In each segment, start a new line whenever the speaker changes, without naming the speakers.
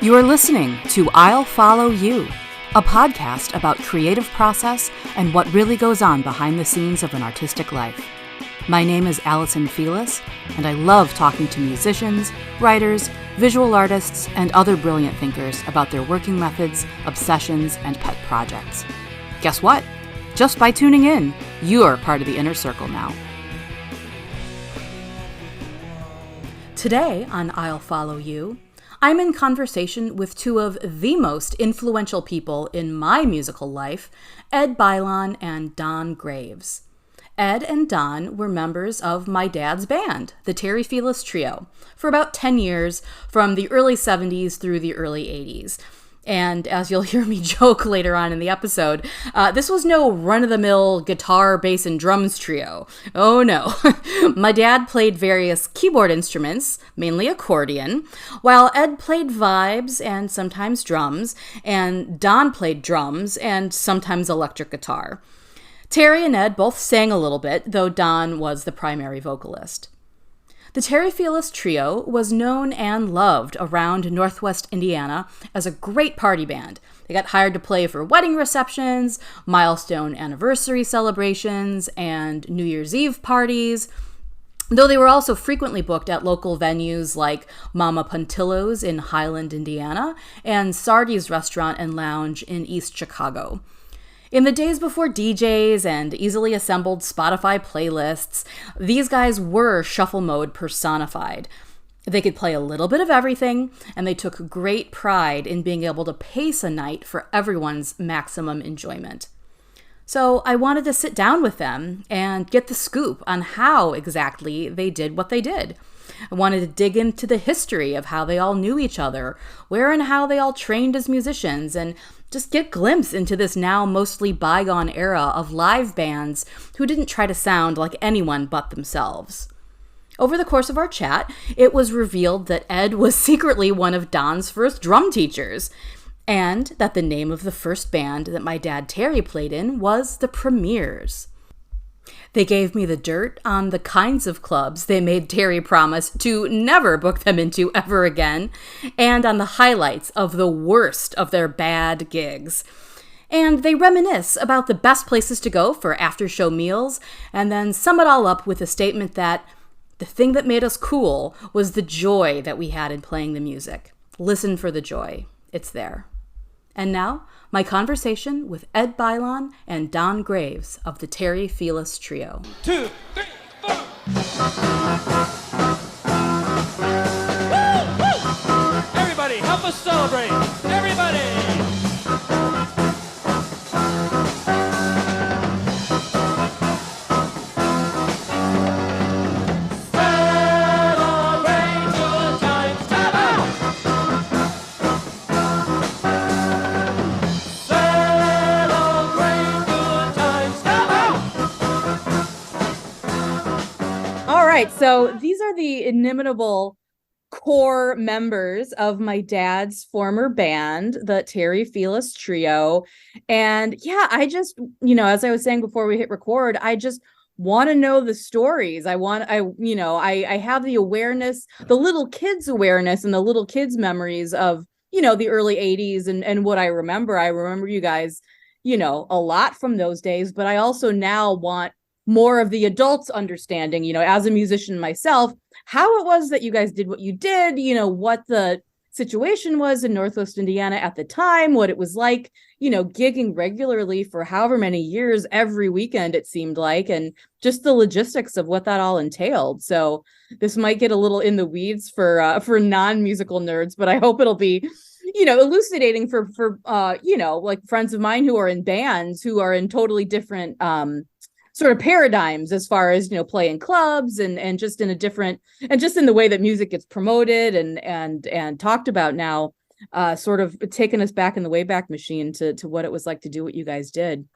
You are listening to I'll Follow You, a podcast about creative process and what really goes on behind the scenes of an artistic life. My name is Terry Felus, and I love talking to musicians, writers, visual artists, and other brilliant thinkers about their working methods, obsessions, and pet projects. Guess what? Just by tuning in, you're part of the inner circle now. Today on I'll Follow You, I'm in conversation with two of the most influential people in my musical life, Ed Bialon and Don Graves. Ed and Don were members of my dad's band, the Terry Felus Trio, for about 10 years, from the early 70s through the early 80s. And as you'll hear me joke later on in the episode, this was no run-of-the-mill guitar, bass, and drums trio. Oh no. My dad played various keyboard instruments, mainly accordion, while Ed played vibes and sometimes drums, and Don played drums and sometimes electric guitar. Terry and Ed both sang a little bit, though Don was the primary vocalist. The Terry Felus Trio was known and loved around Northwest Indiana as a great party band. They got hired to play for wedding receptions, milestone anniversary celebrations, and New Year's Eve parties, though they were also frequently booked at local venues like Mama Puntillo's in Highland, Indiana, and Sarti's Restaurant and Lounge in East Chicago. In the days before DJs and easily assembled Spotify playlists, these guys were shuffle mode personified. They could play a little bit of everything, and they took great pride in being able to pace a night for everyone's maximum enjoyment. So I wanted to sit down with them and get the scoop on how exactly they did what they did. I wanted to dig into the history of how they all knew each other, where and how they all trained as musicians, and just get a glimpse into this now mostly bygone era of live bands who didn't try to sound like anyone but themselves. Over the course of our chat, it was revealed that Ed was secretly one of Don's first drum teachers, and that the name of the first band that my dad Terry played in was the Premiers. They gave me the dirt on the kinds of clubs they made Terry promise to never book them into ever again, and on the highlights of the worst of their bad gigs. And they reminisce about the best places to go for after-show meals, and then sum it all up with a statement that the thing that made us cool was the joy that we had in playing the music. Listen for the joy. It's there. And now, my conversation with Ed Bialon and Don Graves of the Terry Felus Trio.
2, 3, 4. Woo! Woo! Everybody, help us celebrate. Everybody.
Right, so these are the inimitable core members of my dad's former band, the Terry Felus Trio. And yeah, I just, as I was saying before we hit record, I just want to know the stories. I have the awareness, the little kids awareness and the little kids memories of, the early 80s and what I remember you guys, a lot from those days, but I also now want more of the adults understanding, as a musician myself, how it was that you guys did what you did, what the situation was in Northwest Indiana at the time, what it was like, gigging regularly for however many years, every weekend it seemed like, and just the logistics of what that all entailed. So this might get a little in the weeds for non-musical nerds, but I hope it'll be, elucidating for like friends of mine who are in bands who are in totally different sort of paradigms as far as, playing clubs and just in a different, and just in the way that music gets promoted and talked about now, sort of taking us back in the Wayback Machine to what it was like to do what you guys did.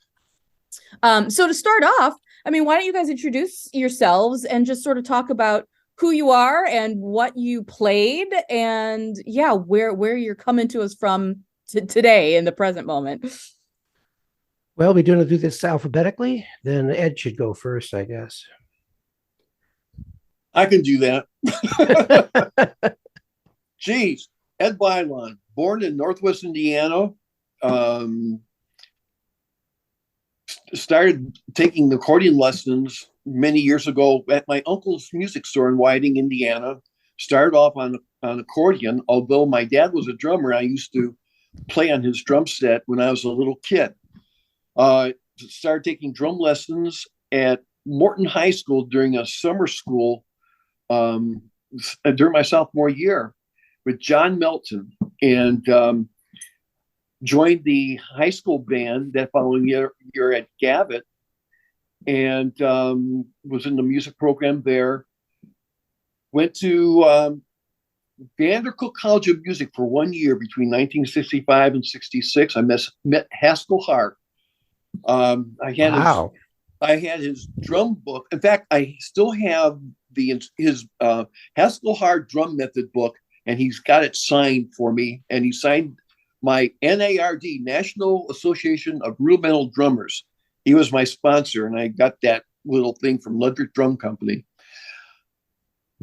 So to start off, why don't you guys introduce yourselves and just sort of talk about who you are and what you played and where you're coming to us from today in the present moment.
Well, we're going to do this alphabetically. Then Ed should go first, I guess.
I can do that. Geez, Ed Bialon, born in Northwest Indiana. Started taking accordion lessons many years ago at my uncle's music store in Whiting, Indiana. Started off on accordion, although my dad was a drummer. I used to play on his drum set when I was a little kid. Started taking drum lessons at Morton High School during a summer school during my sophomore year with John Melton, and joined the high school band that following year at Gavitt, and was in the music program there. Went to Vanderbilt College of Music for 1 year between 1965 and 66. I met Haskell Hart. I had his drum book. In fact, I still have his Haskell Hart drum method book, and he's got it signed for me. And he signed my NARD, National Association of Rudimental Drummers. He was my sponsor, and I got that little thing from Ludwig Drum Company.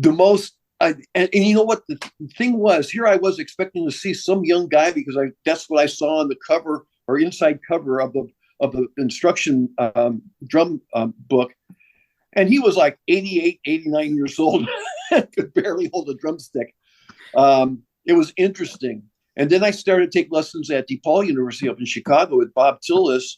And you know what the thing was? Here I was expecting to see some young guy, because that's what I saw on the cover or inside cover of the instruction drum book. And he was like 88, 89 years old, could barely hold a drumstick. It was interesting. And then I started to take lessons at DePaul University up in Chicago with Bob Tillis,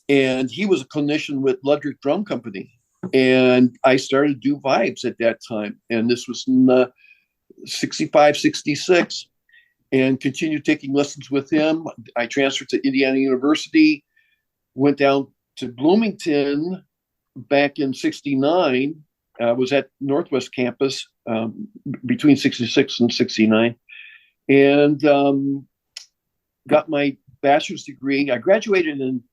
and he was a clinician with Ludwig Drum Company. And I started to do vibes at that time. And this was in 65, 66, and continued taking lessons with him. I transferred to Indiana University, went down to Bloomington back in 69. I was at Northwest campus between 66 and 69. And got my bachelor's degree. I graduated in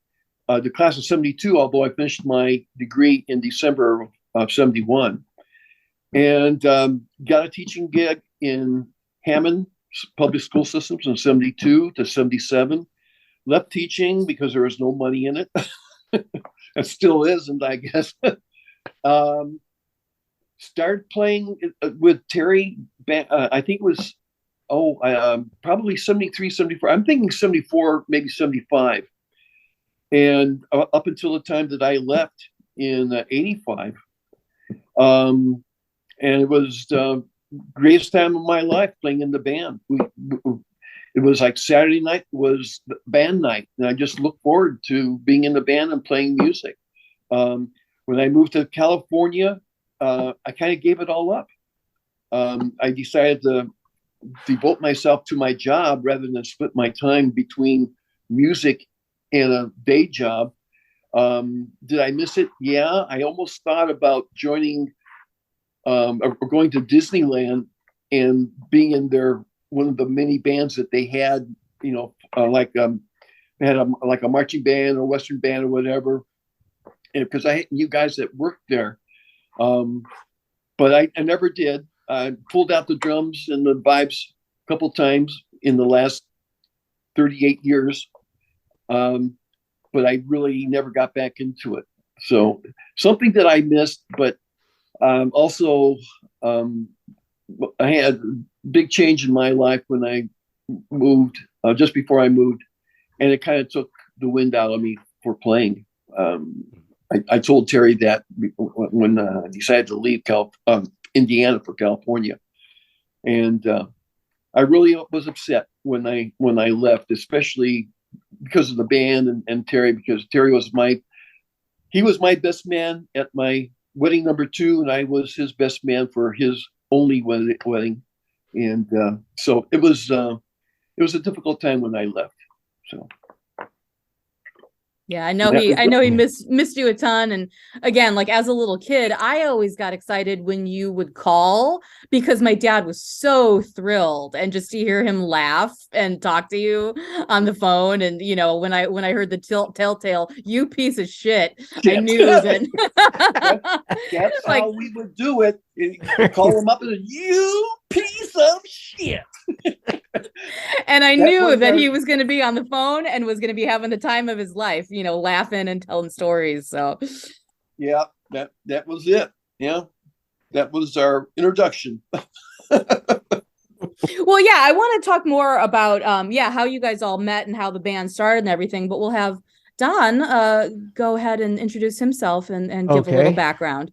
the class of 72, although I finished my degree in December of 71. And got a teaching gig in Hammond public school systems in 72 to 77. Left teaching because there was no money in it. It still isn't, I guess. Started playing with Terry, I think it was probably 73, 74. I'm thinking 74, maybe 75. And up until the time that I left in 85. And it was the greatest time of my life playing in the band. It was like Saturday night was band night. And I just looked forward to being in the band and playing music. When I moved to California, I kind of gave it all up. I decided to devote myself to my job rather than split my time between music and a day job. Did I miss it? Yeah, I almost thought about joining or going to Disneyland and being in one of the many bands that they had, they had a marching band or Western band or whatever. And because I knew guys that worked there. But I never did. I pulled out the drums and the vibes a couple times in the last 38 years. But I really never got back into it. So something that I missed, but also I had a big change in my life when I moved, just before I moved, and it kind of took the wind out of me for playing. I told Terry that when I decided to leave Indiana for California, and I really was upset when I left, especially because of the band and Terry, because Terry was my best man at my wedding number 2, and I was his best man for his only wedding, and so it was a difficult time when I left. So.
Yeah, I know he missed you a ton. And again, like as a little kid, I always got excited when you would call because my dad was so thrilled, and just to hear him laugh and talk to you on the phone. And when I heard the telltale, "You piece of shit," I knew that
that's like, how we would do it. You call him up and "You piece of shit."
And I knew that he was going to be on the phone and was going to be having the time of his life, laughing and telling stories. So,
yeah, that was it. Yeah, that was our introduction.
Well, yeah, I want to talk more about how you guys all met and how the band started and everything, but we'll have Don go ahead and introduce himself and give a little
Okay.
background.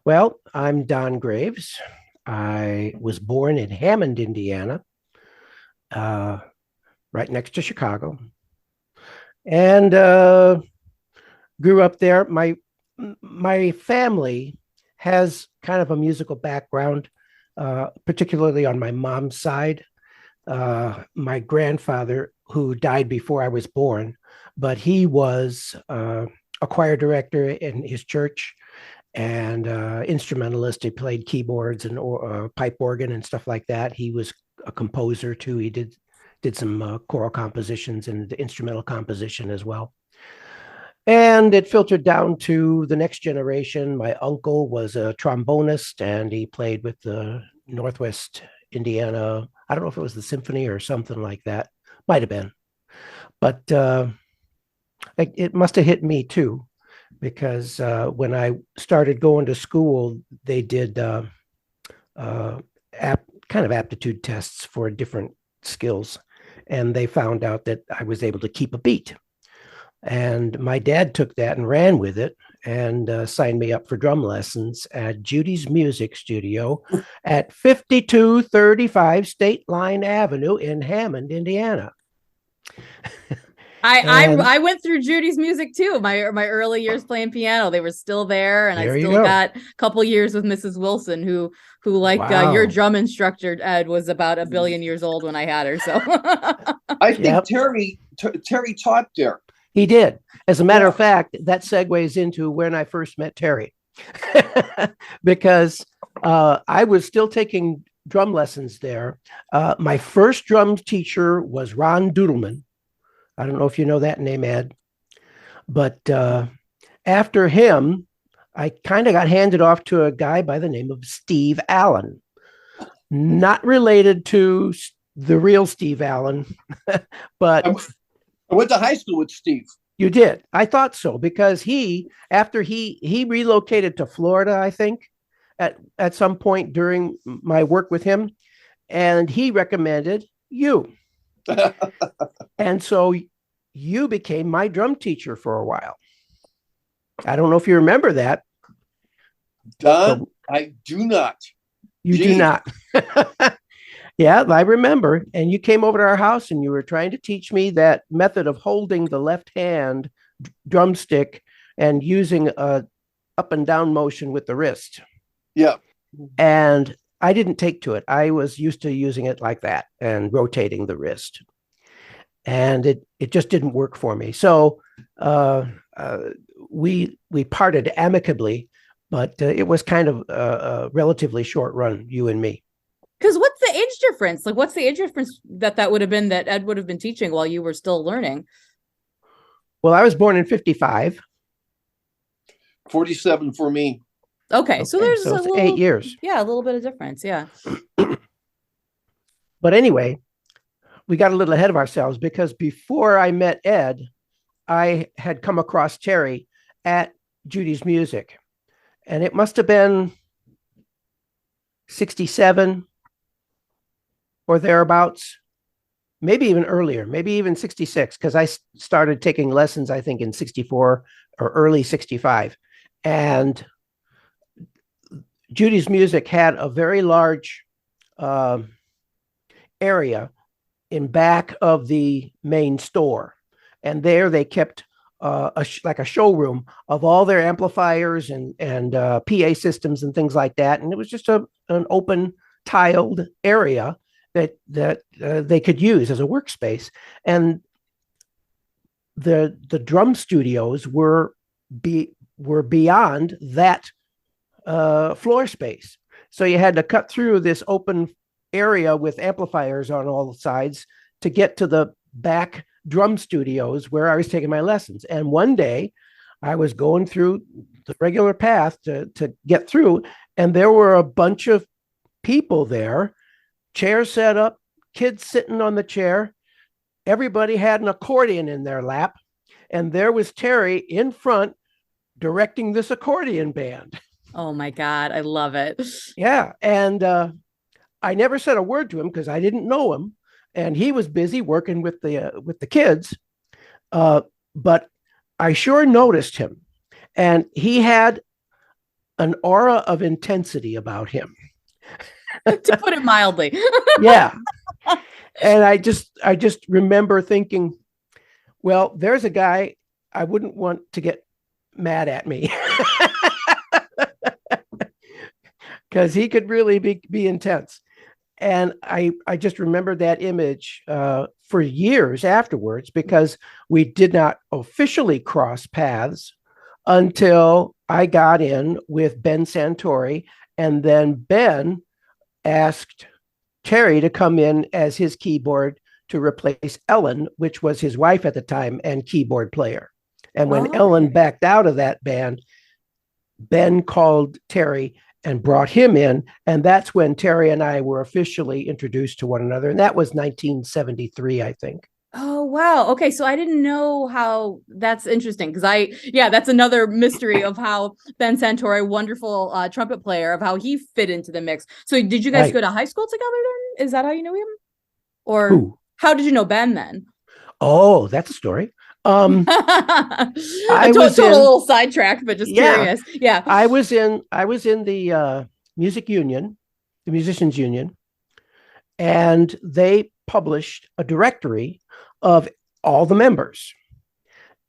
Well, I'm Don Graves. I was born in Hammond, Indiana, right next to Chicago, and grew up there. My family has kind of a musical background, particularly on my mom's side. My grandfather, who died before I was born, but he was a choir director in his church and instrumentalist. He played keyboards and pipe organ and stuff like that. He was a composer too. He did some choral compositions and instrumental composition as well. And it filtered down to the next generation. My uncle was a trombonist and he played with the Northwest Indiana. I don't know if it was the symphony or something like that. Might have been. But it must have hit me too, because when I started going to school, they did kind of aptitude tests for different skills. And they found out that I was able to keep a beat. And my dad took that and ran with it and signed me up for drum lessons at Judy's Music Studio at 5235 State Line Avenue in Hammond, Indiana.
I went through Judy's music too. My early years playing piano, they were still there, and I still got a couple years with Mrs. Wilson, who like your drum instructor Ed was about a billion years old when I had her. So
I think Terry taught there.
He did. As a matter of fact, that segues into when I first met Terry, because I was still taking drum lessons there. My first drum teacher was Ron Dudelman. I don't know if you know that name, Ed, but after him, I kind of got handed off to a guy by the name of Steve Allen, not related to the real Steve Allen, but
I went to high school with Steve.
You did. I thought so, because after he relocated to Florida, I think, at some point during my work with him, and he recommended you. And so you became my drum teacher for a while. I don't know if you remember that.
Don, I do not.
You do not. Yeah, I remember. And you came over to our house and you were trying to teach me that method of holding the left hand drumstick and using a up and down motion with the wrist.
Yeah.
And I didn't take to it. I was used to using it like that and rotating the wrist. And it just didn't work for me. So we parted amicably, but it was kind of a relatively short run, you and me.
Because what's the age difference? Like, what's the age difference that would have been that Ed would have been teaching while you were still learning?
Well, I was born in 55.
47 for me.
Okay, so there's
a little, 8 years.
Yeah, a little bit of difference. Yeah.
But anyway, we got a little ahead of ourselves, because before I met Ed, I had come across Terry at Judy's Music. And it must have been 67 or thereabouts, maybe even earlier, maybe even 66, because I started taking lessons, I think, in 64 or early 65. And Judy's Music had a very large area in back of the main store. And there they kept like a showroom of all their amplifiers and PA systems and things like that. And it was just an open tiled area that they could use as a workspace. And the drum studios were beyond that floor space. So you had to cut through this open area with amplifiers on all sides to get to the back drum studios where I was taking my lessons. And one day I was going through the regular path to get through, and there were a bunch of people there, chairs set up, kids sitting on the chair. Everybody had an accordion in their lap, and there was Terry in front directing this accordion band.
Oh my God, I love it.
Yeah. And I never said a word to him because I didn't know him, and he was busy working with the kids. But I sure noticed him, and he had an aura of intensity about him.
To put it mildly.
Yeah. And I just remember thinking, well, there's a guy I wouldn't want to get mad at me. Because he could really be intense. And I just remember that image for years afterwards, because we did not officially cross paths until I got in with Ben Santori, and then Ben asked Terry to come in as his keyboard to replace Ellen, which was his wife at the time and keyboard player. And when Ellen backed out of that band, Ben called Terry and brought him in. And that's when Terry and I were officially introduced to one another. And that was 1973, I think.
Oh, wow. Okay. So I didn't know how. That's interesting, because that's another mystery of how Ben Santori, wonderful trumpet player, of how he fit into the mix. So did you guys go to high school together then? Is that how you knew him? Or
who?
How did you know Ben then?
Oh, that's a story.
I was a little sidetracked, but just curious. Yeah.
I was in the music union, the musicians union, and they published a directory of all the members.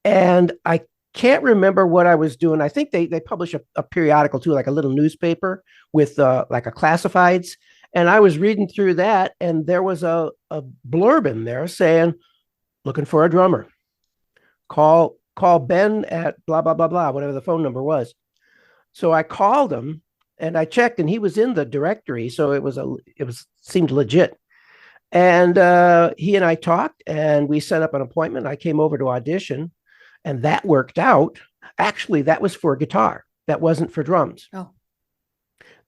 And I can't remember what I was doing. I think they published a periodical too, like a little newspaper with like a classifieds. And I was reading through that, and there was a blurb in there saying, looking for a drummer. Call Ben at blah, blah, blah, blah, whatever the phone number was. So I called him and I checked, and he was in the directory. So it seemed legit. And he and I talked, and we set up an appointment. I came over to audition, and that worked out. Actually, that was for guitar. That wasn't for drums.
Oh,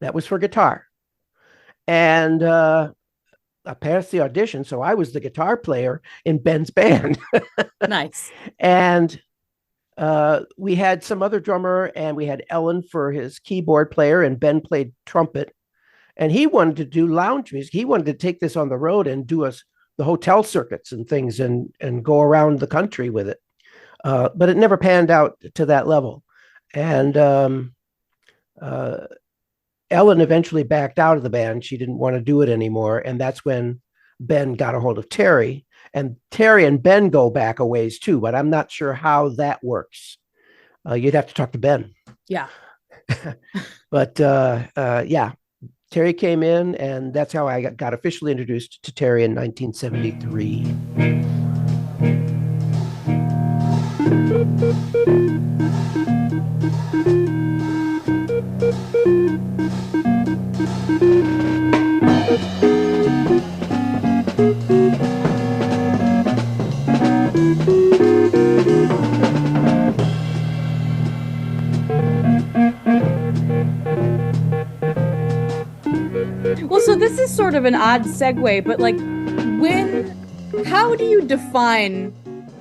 that was for guitar. And I passed the audition. So I was the guitar player in Ben's band.
Nice.
And we had some other drummer, and we had Ellen for his keyboard player, and Ben played trumpet. And he wanted to do lounge music. He wanted to take this on the road and do the hotel circuits and things, and go around the country with it. But it never panned out to that level. And Ellen eventually backed out of the band. She didn't want to do it anymore. And that's when Ben got a hold of Terry. And Terry and Ben go back a ways too, but I'm not sure how that works. You'd have to talk to Ben.
Yeah.
But yeah. Terry came in, and that's how I got officially introduced to Terry in 1973.
Well, so this is sort of an odd segue, but like, how do you define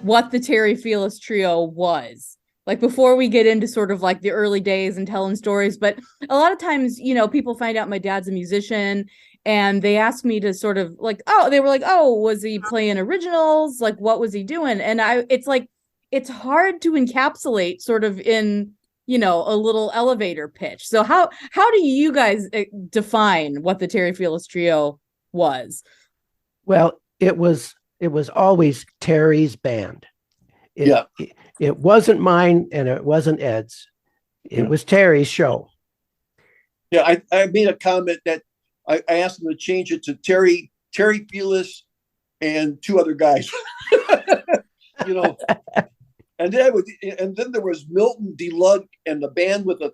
what the Terry Felus Trio was? Like, before we get into sort of like the early days and telling stories, but a lot of times, people find out my dad's a musician, and they ask me to sort of like, was he playing originals? Like, what was he doing? And it's hard to encapsulate sort of in, a little elevator pitch. So how do you guys define what the Terry Felus Trio was?
Well, it was always Terry's band. It wasn't mine, and it wasn't Ed's. It was Terry's show.
Yeah, I made a comment that I asked him to change it to Terry Felus and two other guys. And then there was Milton DeLug and a band with a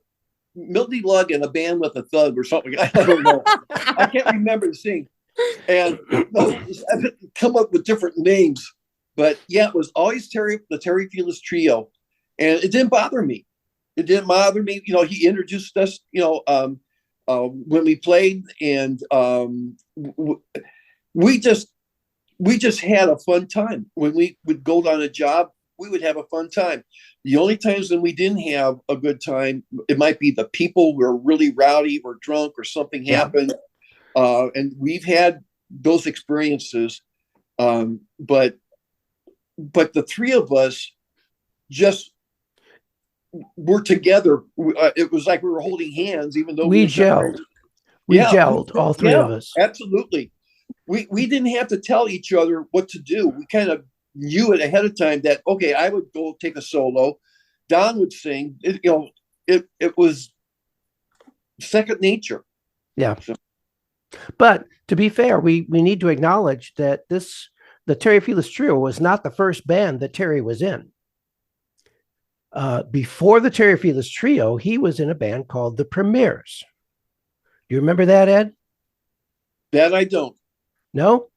thug or something. I don't know. I can't remember the thing. And I've come up with different names, but yeah, it was always the Terry Felus Trio, and it didn't bother me. He introduced us, when we played, and we just had a fun time. When we would go on a job, we would have a fun time. The only times when we didn't have a good time, it might be the people were really rowdy or drunk or something happened. and we've had those experiences. But the three of us just were together. It was like we were holding hands, even though
We
were
gelled.
separated.
We gelled, all three of us.
Absolutely. We didn't have to tell each other what to do. We kind of knew it ahead of time that, okay, I would go take a solo. Don would sing. It was second nature.
Yeah. So. But to be fair, we need to acknowledge that the Terry Felus Trio was not the first band that Terry was in. Before the Terry Felus Trio, he was in a band called the Premiers. Do you remember that, Ed?
That I don't.
No?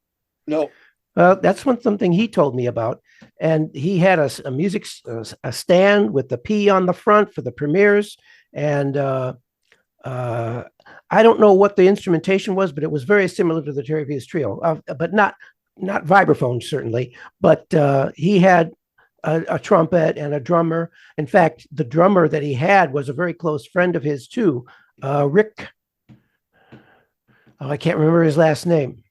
No.
That's something he told me about. And he had a music a stand with the P on the front for the Premiers. And I don't know what the instrumentation was, but it was very similar to the Terry Felus Trio, but not vibraphone, certainly. But he had a trumpet and a drummer. In fact, the drummer that he had was a very close friend of his too, Rick. I can't remember his last name,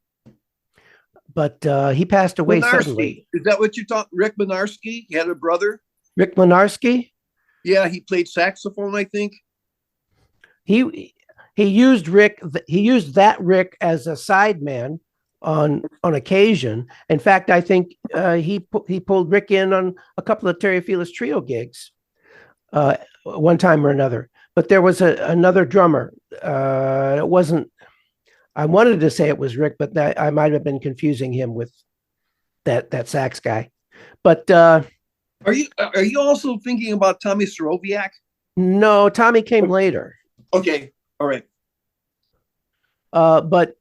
but he passed away suddenly.
Is that what you thought? Rick Minarski? He had a brother?
Rick Minarski?
Yeah, he played saxophone, I think.
He used Rick. He used that Rick as a sideman on occasion. In fact, I think he pulled Rick in on a couple of Terry Felus Trio gigs, one time or another. But there was another drummer. It wasn't. I wanted to say it was Rick, but I might have been confusing him with that sax guy. But
are you also thinking about Tommy Soroviak?
No, Tommy came later.
Okay, all right.
But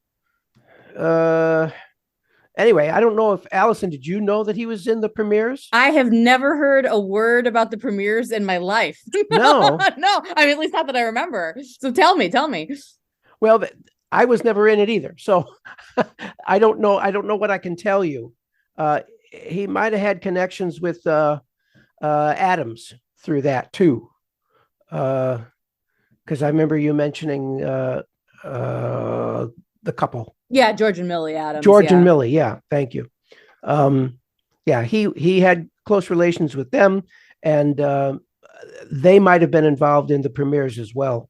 anyway, I don't know if Allison, did you know that he was in the Premiers?
I have never heard a word about the Premiers in my life.
No,
no. I mean, at least not that I remember. So tell me.
Well, I was never in it either, so I don't know. I don't know what I can tell you. He might have had connections with Adams through that too, because I remember you mentioning the couple.
Yeah, George and Millie Adams.
And Millie, yeah, thank you. Yeah, he had close relations with them, and they might have been involved in the Premiers as well.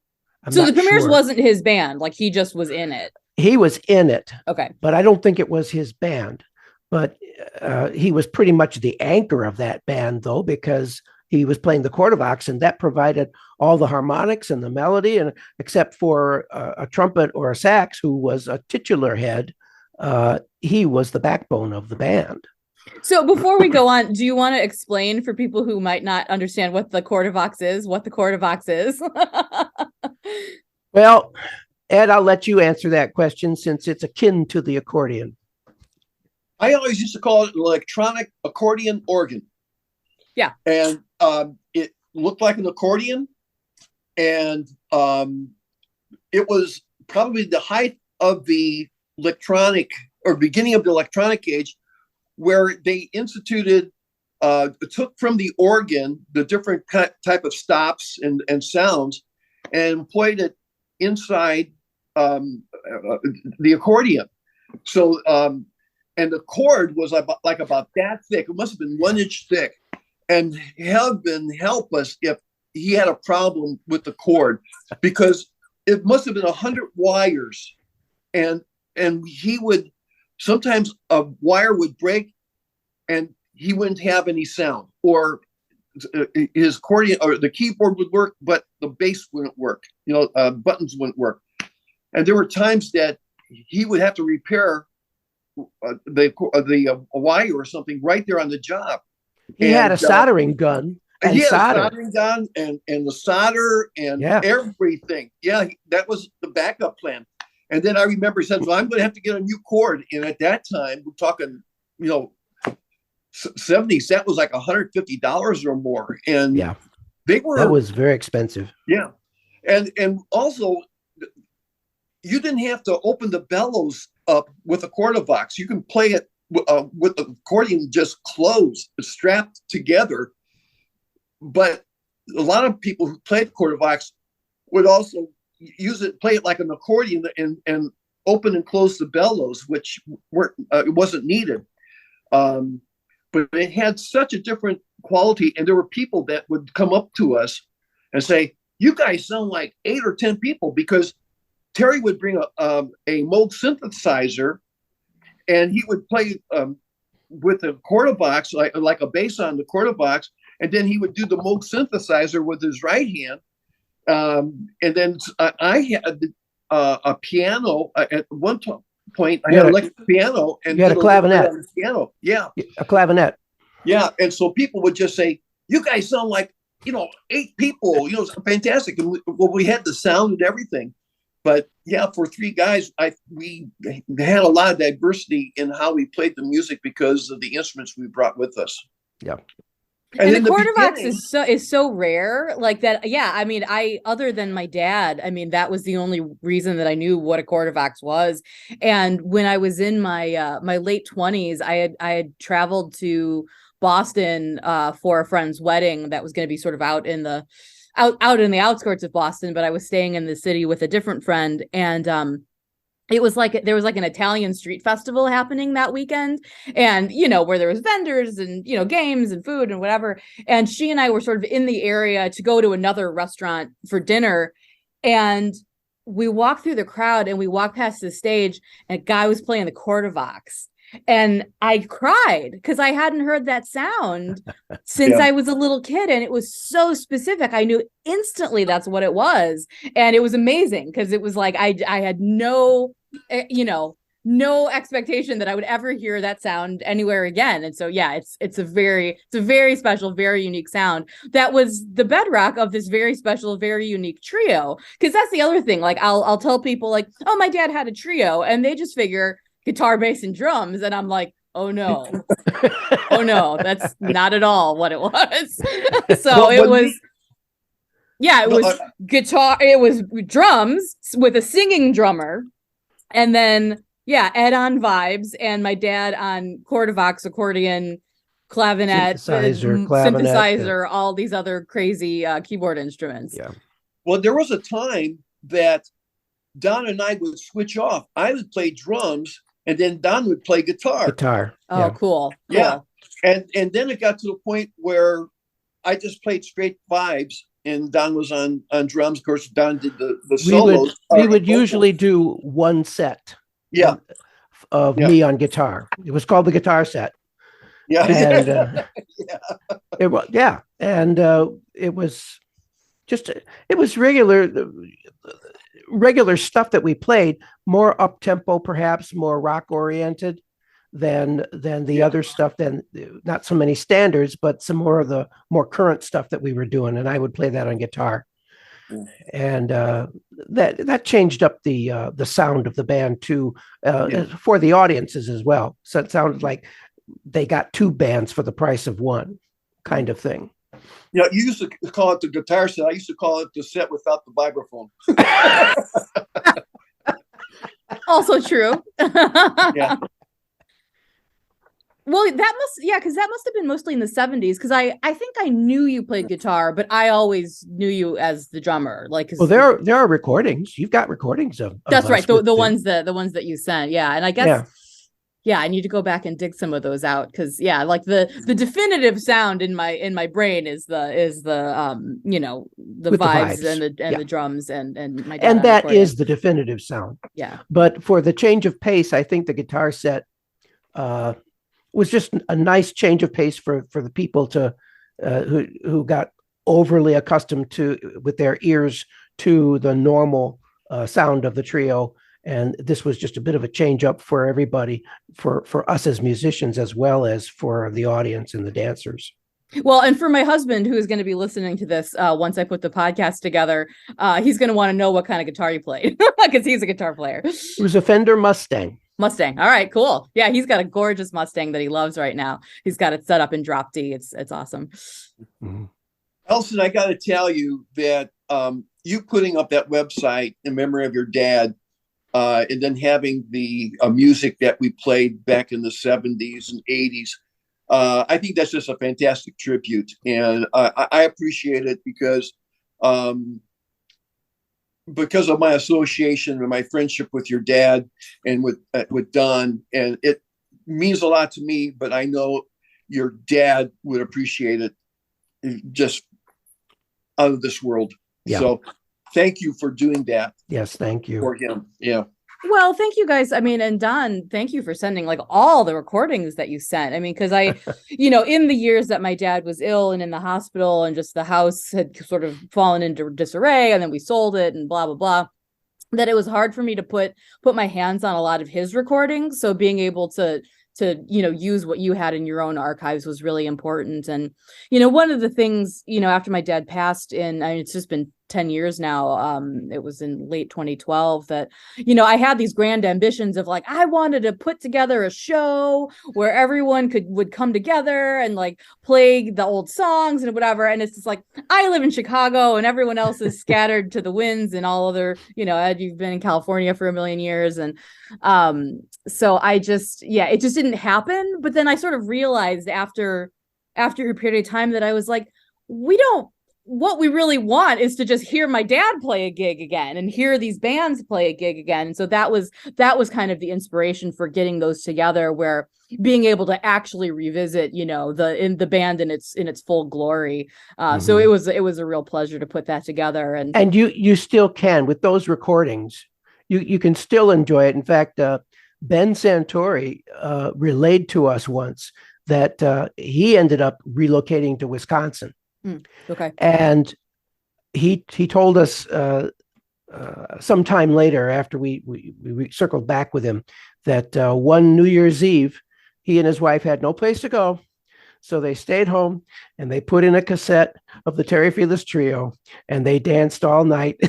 So the Premiers wasn't his band, like he just was in it.
He was in it.
Okay.
But I don't think it was his band. But he was pretty much the anchor of that band, though, because he was playing the quarterbox, and that provided all the harmonics and the melody. And except for a trumpet or a sax, who was a titular head, he was the backbone of the band.
So before we go on, do you want to explain for people who might not understand what the quarterbox is,
Well, Ed, I'll let you answer that question since it's akin to the accordion.
I always used to call it an electronic accordion organ.
Yeah.
And it looked like an accordion. And it was probably the height of the electronic or beginning of the electronic age, where they instituted, took from the organ the different type of stops and sounds and played it inside the accordion. So, and the cord was about that thick. It must have been 1 inch thick. And heaven help us if he had a problem with the cord, because it must have been 100 wires. And he would, sometimes a wire would break and he wouldn't have any sound, or his accordion or the keyboard would work, but the bass wouldn't work. Buttons wouldn't work. And there were times that he would have to repair the wire or something right there on the job.
He had a soldering gun. And
he had a soldering gun and the solder and everything. Yeah, that was the backup plan. And then I remember he said, well, I'm going to have to get a new cord. And at that time, we're talking, 70s, that was like $150 or more. And that
was very expensive.
Yeah. And also, you didn't have to open the bellows up with a quarterbox. You can play it with the accordion just closed, strapped together. But a lot of people who played quarterbox would also use it, play it like an accordion, and open and close the bellows, which weren't it wasn't needed. But it had such a different quality, and there were people that would come up to us and say, "You guys sound like 8 or 10 people," because Terry would bring a Moog synthesizer, and he would play with a quarter box, like a bass on the quarter box, and then he would do the Moog synthesizer with his right hand. And then I had a piano at one point. I had an electric piano, and
you had a clavinet.
Piano, yeah,
a clavinet.
Yeah, and so people would just say, "You guys sound like 8 people." It's fantastic. And we had the sound and everything. But yeah, for 3 guys, we had a lot of diversity in how we played the music because of the instruments we brought with us.
Yeah.
And the quarter box is so rare like that. Yeah. I mean, other than my dad, I mean, that was the only reason that I knew what a quarter box was. And when I was in my my late 20s, I had traveled to Boston for a friend's wedding that was going to be sort of out in the outskirts of Boston, but I was staying in the city with a different friend. And it was like there was like an Italian street festival happening that weekend, and where there was vendors and games and food and whatever. And she and I were sort of in the area to go to another restaurant for dinner, and we walked through the crowd and we walked past the stage, and a guy was playing the quarter box. And I cried because I hadn't heard that sound since I was a little kid. And it was so specific. I knew instantly that's what it was. And it was amazing because it was like I had no expectation that I would ever hear that sound anywhere again. And so, yeah, it's a very special, very unique sound that was the bedrock of this very special, very unique trio. Because that's the other thing. Like I'll tell people like, oh, my dad had a trio, and they just figure guitar, bass, and drums. And I'm like, oh no, that's not at all what it was. So it was guitar, it was drums with a singing drummer. And then, Ed on vibes and my dad on quarter box, accordion, clavinet, synthesizer, all these other crazy keyboard instruments.
Yeah.
Well, there was a time that Don and I would switch off. I would play drums, and then Don would play guitar.
Oh, cool.
Yeah. And then it got to the point where I just played straight vibes, and Don was on drums. Of course, Don did the solos.
We would usually do one set of me on guitar. It was called the guitar set.
Yeah.
And it was it was regular stuff that we played, more up tempo, perhaps more rock oriented than the other stuff, than not so many standards, but some more of the more current stuff that we were doing. And I would play that on guitar. And that changed up the sound of the band too, for the audiences as well. So it sounded like they got 2 bands for the price of one, kind of thing.
You used to call it the guitar set. I used to call it the set without the vibraphone.
Also true.
Yeah.
Well, because that must have been mostly in the 70s, because I think I knew you played guitar, but I always knew you as the drummer. Like,
well, there are recordings. You've got recordings of
that's right. The ones that you sent. Yeah. And I guess I need to go back and dig some of those out, because like the definitive sound in my brain is the vibes and the drums and my dad,
and that is the definitive sound.
Yeah.
But for the change of pace, I think the guitar set was just a nice change of pace for the people to who got overly accustomed to, with their ears, to the normal sound of the trio. And this was just a bit of a change up for everybody, for us as musicians, as well as for the audience and the dancers.
Well, and for my husband, who is going to be listening to this once I put the podcast together, he's going to want to know what kind of guitar you played, because he's a guitar player.
It was a Fender Mustang.
All right, cool. Yeah, he's got a gorgeous Mustang that he loves right now. He's got it set up in drop D. It's awesome.
Mm-hmm.
Elson, I got to tell you that you putting up that website in memory of your dad, and then having the music that we played back in the 70s and 80s, I think that's just a fantastic tribute. And I appreciate it, because because of my association and my friendship with your dad and with Don, and it means a lot to me. But I know your dad would appreciate it, just out of this world.
Yeah.
So thank you for doing that.
Yes, thank you.
For him. Yeah.
Well, thank you guys. I mean, and Don, thank you for sending like all the recordings that you sent. I mean, because in the years that my dad was ill and in the hospital and just the house had sort of fallen into disarray, and then we sold it and blah, blah, blah, that it was hard for me to put my hands on a lot of his recordings. So being able to use what you had in your own archives was really important. And, one of the things, after my dad passed it's just been 10 years now. It was in late 2012 that, I had these grand ambitions of like, I wanted to put together a show where everyone would come together and like play the old songs and whatever. And it's just like, I live in Chicago and everyone else is scattered to the winds and all other, Ed, you've been in California for a million years. And so it just didn't happen. But then I sort of realized after a period of time that I was like, what we really want is to just hear my dad play a gig again and hear these bands play a gig again. And so that was kind of the inspiration for getting those together, where being able to actually revisit, the band in its full glory. So it was a real pleasure to put that together. And
you still can with those recordings, you can still enjoy it. In fact, Ben Santori relayed to us once that he ended up relocating to Wisconsin.
Okay.
And he told us sometime later, after we circled back with him, that one New Year's Eve, he and his wife had no place to go. So they stayed home and they put in a cassette of the Terry Felus Trio, and they danced all night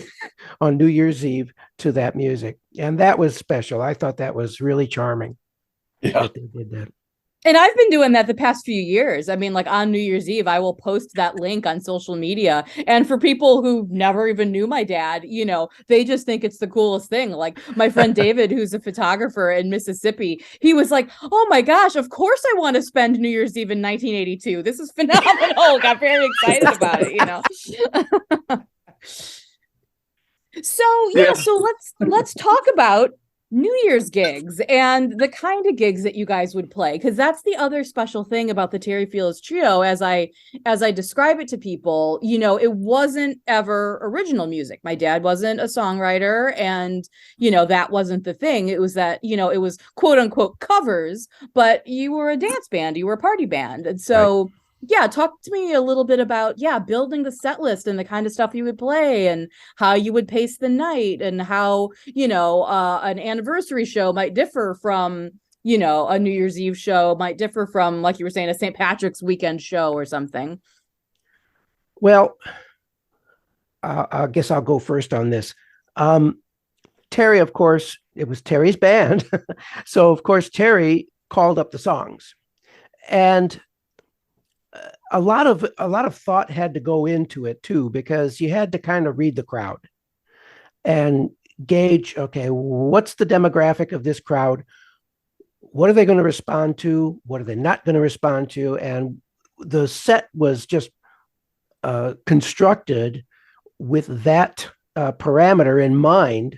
on New Year's Eve to that music. And that was special. I thought that was really charming.
Yeah.
That they did that.
And I've been doing that the past few years. I mean, like on New Year's Eve, I will post that link on social media. And for people who never even knew my dad, they just think it's the coolest thing. Like my friend David, who's a photographer in Mississippi, he was like, oh my gosh, of course I want to spend New Year's Eve in 1982. This is phenomenal. Got very excited about it, So let's talk about New Year's gigs and the kind of gigs that you guys would play, because that's the other special thing about the Terry Felus Trio. As I describe it to people, it wasn't ever original music. My dad wasn't a songwriter, and that wasn't the thing. It was that it was quote unquote covers, but you were a dance band, you were a party band, and so. Right. Yeah, talk to me a little bit about building the set list and the kind of stuff you would play and how you would pace the night and how an anniversary show might differ from a New Year's Eve show, might differ from, like you were saying, a St. Patrick's weekend show or something.
Well, I guess I'll go first on this. Terry, of course, it was Terry's band, so of course Terry called up the songs, and a lot of thought had to go into it too, because you had to kind of read the crowd and gauge, okay, what's the demographic of this crowd? What are they going to respond to? What are they not going to respond to? And the set was just constructed with that parameter in mind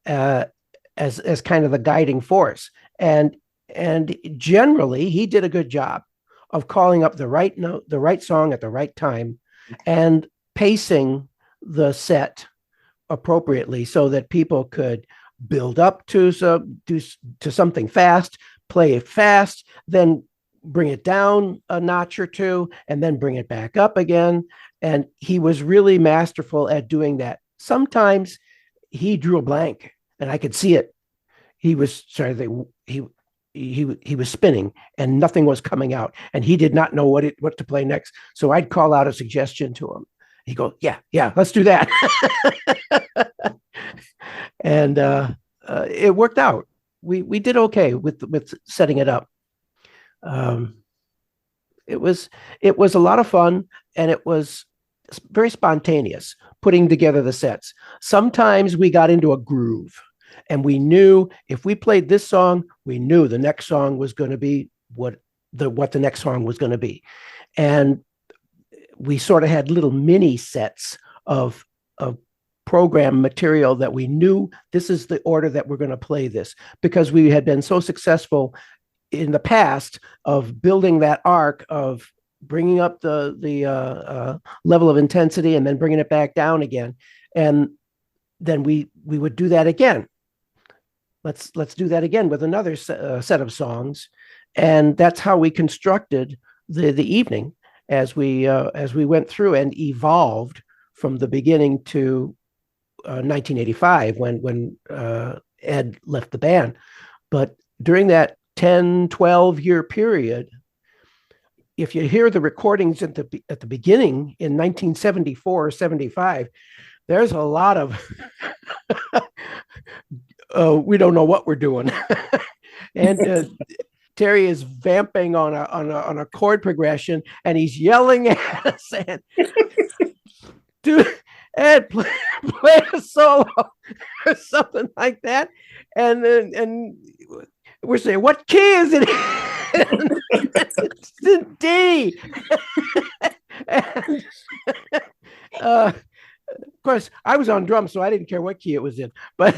as kind of the guiding force. And generally, he did a good job of calling up the right note, the right song at the right time, and pacing the set appropriately so that people could build up to something fast, play it fast, then bring it down a notch or two, and then bring it back up again. And he was really masterful at doing that. Sometimes he drew a blank, and I could see it. He was he was spinning and nothing was coming out, and he did not know what to play next. So I'd call out a suggestion to him. He'd go, yeah, let's do that. And it worked out. We did okay with setting it up. It was a lot of fun, and it was very spontaneous putting together the sets. Sometimes we got into a groove, and we knew if we played this song, we knew the next song was going to be what the next song was going to be. And we sort of had little mini sets of program material that we knew this is the order that we're going to play this, because we had been so successful in the past of building that arc of bringing up the level of intensity and then bringing it back down again. And then we would do that again. Let's do that again with another set of songs. And that's how we constructed the evening as we went through and evolved from the beginning to 1985 when Ed left the band. But during that 10, 12-year period, if you hear the recordings at the beginning in 1974 or 75, there's a lot of we don't know what we're doing. And Terry is vamping on a chord progression, and he's yelling at us, and dude, Ed, play a solo or something like that. And we're saying, what key is it? It's in D. And, of course, I was on drums, so I didn't care what key it was in. But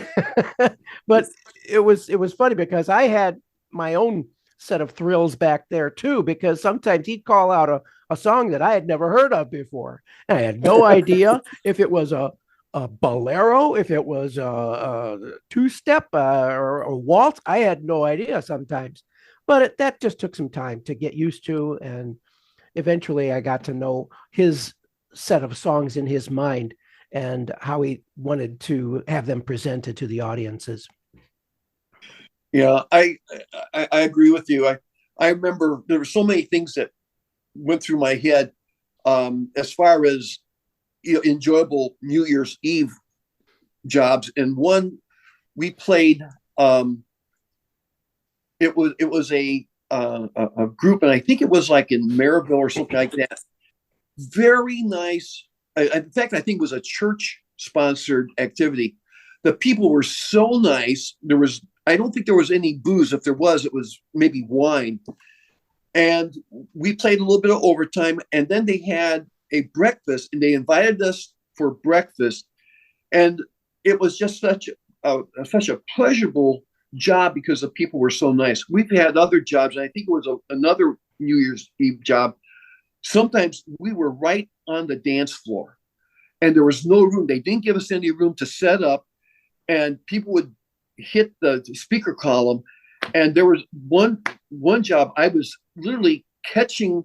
it was funny because I had my own set of thrills back there too, because sometimes he'd call out a song that I had never heard of before. And I had no idea if it was a bolero, if it was a two-step or a waltz. I had no idea sometimes. But that just took some time to get used to. And eventually I got to know his set of songs in his mind and how he wanted to have them presented to the audiences.
Yeah, I agree with you. I remember there were so many things that went through my head as far as enjoyable New Year's Eve jobs. And one we played, it was a group, and I think it was like in Maryville or something like that. Very nice. In fact, I think it was a church-sponsored activity. The people were so nice. I don't think there was any booze. If there was, it was maybe wine. And we played a little bit of overtime, and then they had a breakfast, and they invited us for breakfast. And it was just such a pleasurable job because the people were so nice. We've had other jobs, and I think it was another New Year's Eve job. Sometimes we were right on the dance floor, and there was no room. They didn't give us any room to set up, and people would hit the speaker column. And there was one job, I was literally catching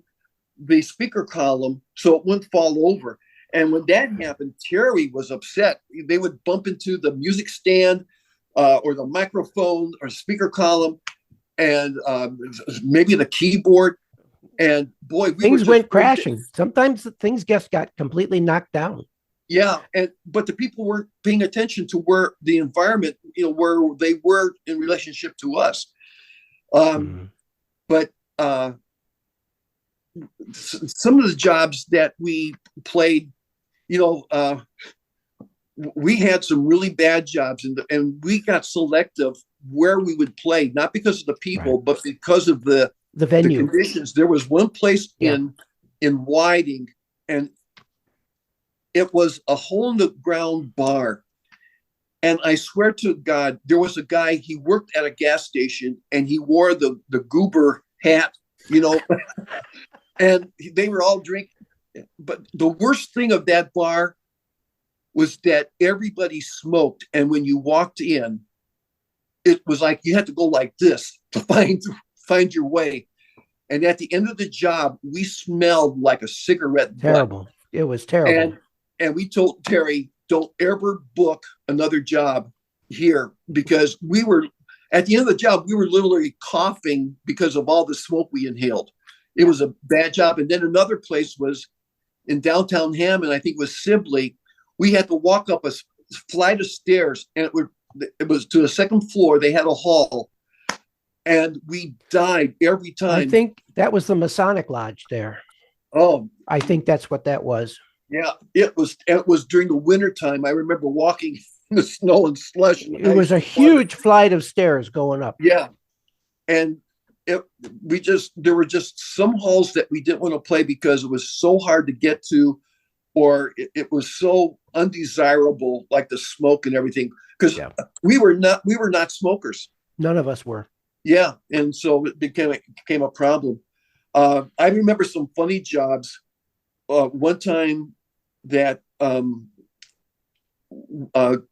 the speaker column so it wouldn't fall over. And when that happened, Terry was upset. They would bump into the music stand or the microphone or speaker column, and maybe the keyboard. And boy,
things went crashing. Sometimes things just got completely knocked down.
Yeah, but the people weren't paying attention to where the environment, where they were in relationship to us. But some of the jobs that we played, we had some really bad jobs, and we got selective where we would play, not because of the people, right, but because of the venue, the conditions. There was one place in Whiting, and it was a hole in the ground bar. And I swear to God, there was a guy, he worked at a gas station, and he wore the goober hat, and they were all drinking. But the worst thing of that bar was that everybody smoked. And when you walked in, it was like you had to go like this to find your way. And at the end of the job, we smelled like a cigarette butt.
Terrible. It was terrible.
And we told Terry, don't ever book another job here, because we were, at the end of the job, we were literally coughing because of all the smoke we inhaled. It was a bad job. And then another place was in downtown Hammond, I think it was Sibley. We had to walk up a flight of stairs, and it was to the second floor. They had a hall, and we died every time.
I think that was the Masonic Lodge there.
Oh,
I think that's what that was.
Yeah, it was during the winter time. I remember walking in the snow and slush.
It was a huge flight of stairs going up.
Yeah. And there were just some halls that we didn't want to play because it was so hard to get to, or it was so undesirable, like the smoke and everything, because
Yeah.
we were not smokers.
None of us were.
Yeah, and so it became a problem. I remember some funny jobs. One time that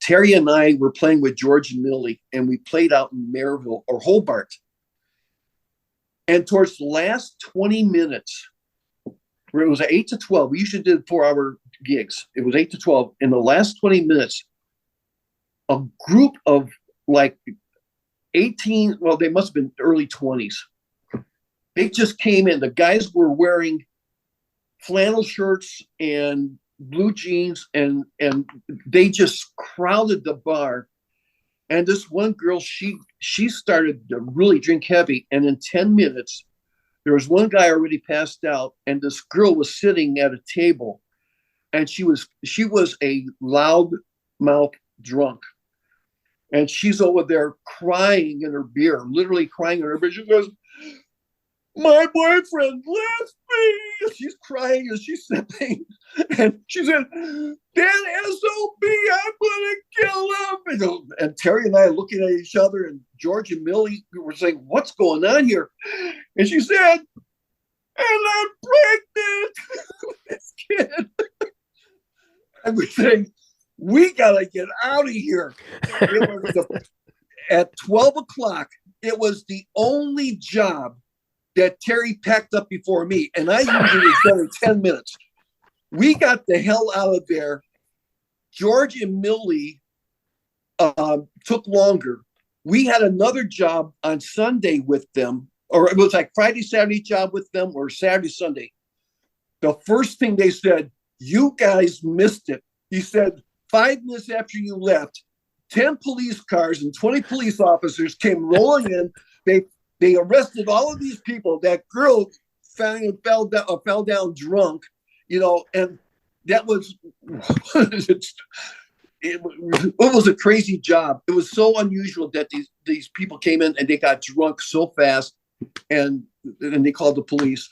Terry and I were playing with George and Millie, and we played out in Maryville or Hobart. And towards the last 20 minutes, where it was 8 to 12, we usually did 4-hour gigs. It was 8 to 12. In the last 20 minutes, a group of like 18, well, they must have been early 20s. They just came in. The guys were wearing flannel shirts and blue jeans, and they just crowded the bar. And this one girl, she started to really drink heavy. And in 10 minutes, there was one guy already passed out, and this girl was sitting at a table, and she was a loud mouth drunk. And she's over there crying in her beer, literally crying in her beer. She goes, "My boyfriend left me." She's crying as she's sipping. And she said, "That SOB, I'm going to kill him." And Terry and I are looking at each other, and George and Millie were saying, "What's going on here?" And she said, "And I'm pregnant." This kid. And we're saying, "We got to get out of here." At 12 o'clock, it was the only job that Terry packed up before me, and I usually was done in 10 minutes. We got the hell out of there. George and Millie took longer. We had another job on Sunday with them, or it was like Friday, Saturday job with them, or Saturday, Sunday. The first thing they said, "You guys missed it." He said, 5 minutes after you left, 10 police cars and 20 police officers came rolling in. They arrested all of these people. That girl fell down drunk, and that was it was a crazy job. It was so unusual that these people came in and they got drunk so fast, and they called the police.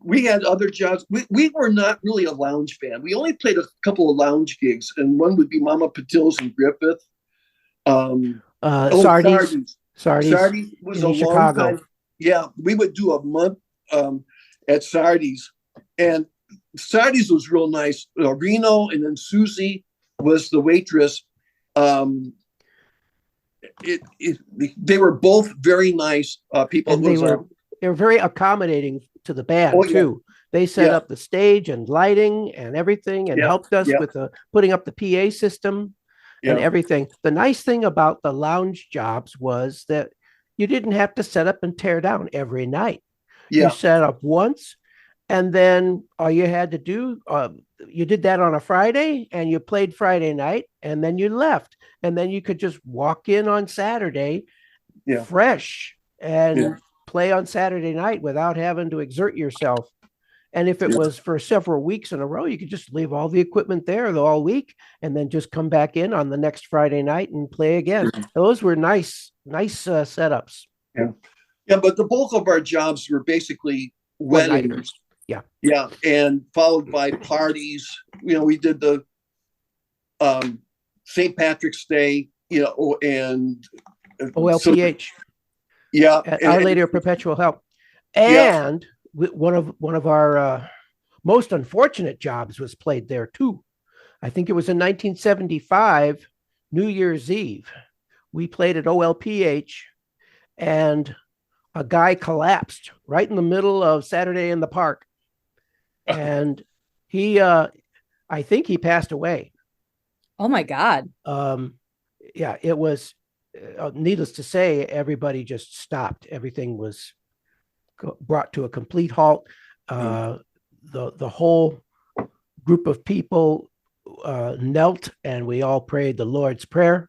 We had other jobs. We were not really a lounge band. We only played a couple of lounge gigs, and one would be Mama Puntillo's in Griffith. Sarti was a long
Chicago.
time. Yeah, we would do a month at Sarti's, and Sarti's was real nice. Reno and then Susie was the waitress. They were both very nice people.
And they were very accommodating to the band too. They set up the stage and lighting and everything, and helped us with putting up the PA system and everything. The nice thing about the lounge jobs was that you didn't have to set up and tear down every night. You set up once, and then all you had to do, you did that on a Friday, and you played Friday night, and then you left, and then you could just walk in on Saturday fresh and play on Saturday night without having to exert yourself. And if it was for several weeks in a row, you could just leave all the equipment there all week and then just come back in on the next Friday night and play again. Those were nice setups.
Yeah, but the bulk of our jobs were basically weddings. Yeah, and followed by parties. We did the St. Patrick's Day, and
OLPH. Our Lady of Perpetual Help. And one of our most unfortunate jobs was played there too. I think it was in 1975, New Year's Eve. We played at OLPH, and a guy collapsed right in the middle of Saturday in the Park. And I think he passed away.
Oh my God.
It was, needless to say, everybody just stopped. Everything was brought to a complete halt. The whole group of people knelt, and we all prayed the Lord's Prayer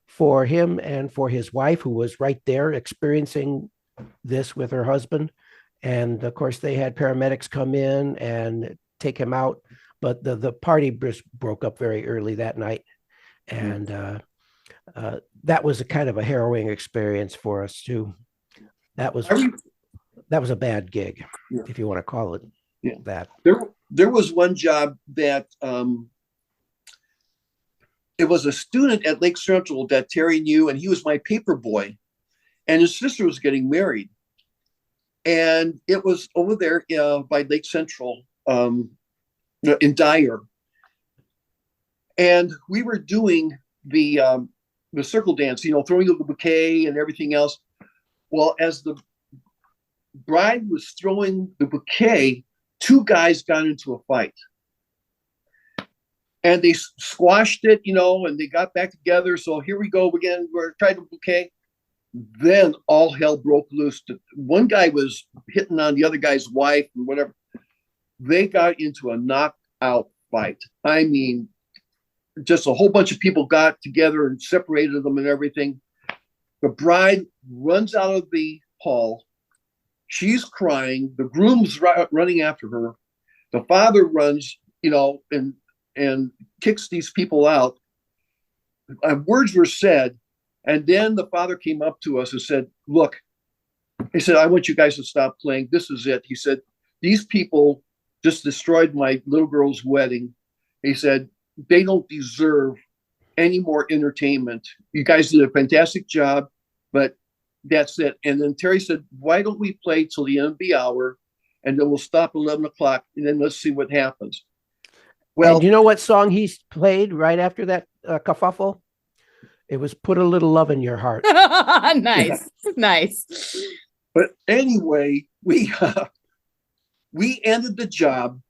for him and for his wife, who was right there experiencing this with her husband. And of course, they had paramedics come in and take him out. But the party just broke up very early that night. And that was a kind of a harrowing experience for us too. That was a bad gig, if you want to call it.
Yeah.
that.
There was one job that it was a student at Lake Central that Terry knew, and he was my paper boy, and his sister was getting married, and it was over there by Lake Central in Dyer, and we were doing the circle dance, throwing the bouquet and everything else. Well, as the bride was throwing the bouquet, two guys got into a fight. And they squashed it, and they got back together. So here we go again. We're trying to bouquet. Then all hell broke loose. One guy was hitting on the other guy's wife and whatever. They got into a knockout fight. I mean, just a whole bunch of people got together and separated them and everything. The bride runs out of the hall. She's crying. The groom's running after her. The father runs, and kicks these people out. Words were said, and then the father came up to us and said, look, he said, I want you guys to stop playing. This is it. He said, these people just destroyed my little girl's wedding. He said, they don't deserve any more entertainment. You guys did a fantastic job, but that's it. And then Terry said, why don't we play till the end of the hour, and then we'll stop at 11 o'clock, and then let's see what happens.
Well, and you know what song he played right after that kerfuffle? It was "Put a Little Love in Your Heart."
Nice, nice.
But anyway, we ended the job,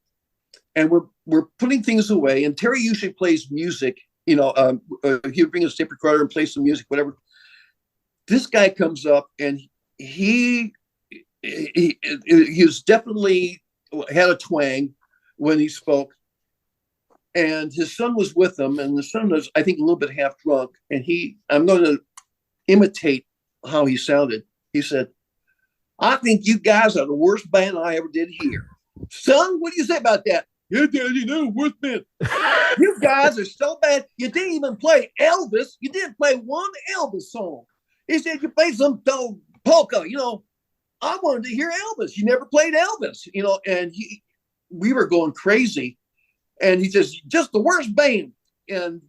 and we're putting things away. And Terry usually plays music. He would bring his tape recorder and play some music, whatever. This guy comes up, and he was definitely had a twang when he spoke. And his son was with him, and the son was, I think, a little bit half drunk. And I'm going to imitate how he sounded. He said, I think you guys are the worst band I ever did hear. Son, what do you say about that? Yeah, Daddy, they're the worst band. You guys are so bad. You didn't even play Elvis. You didn't play one Elvis song. He said, you played some polka. I wanted to hear Elvis. You never played Elvis, and we were going crazy. And he says, just the worst band. And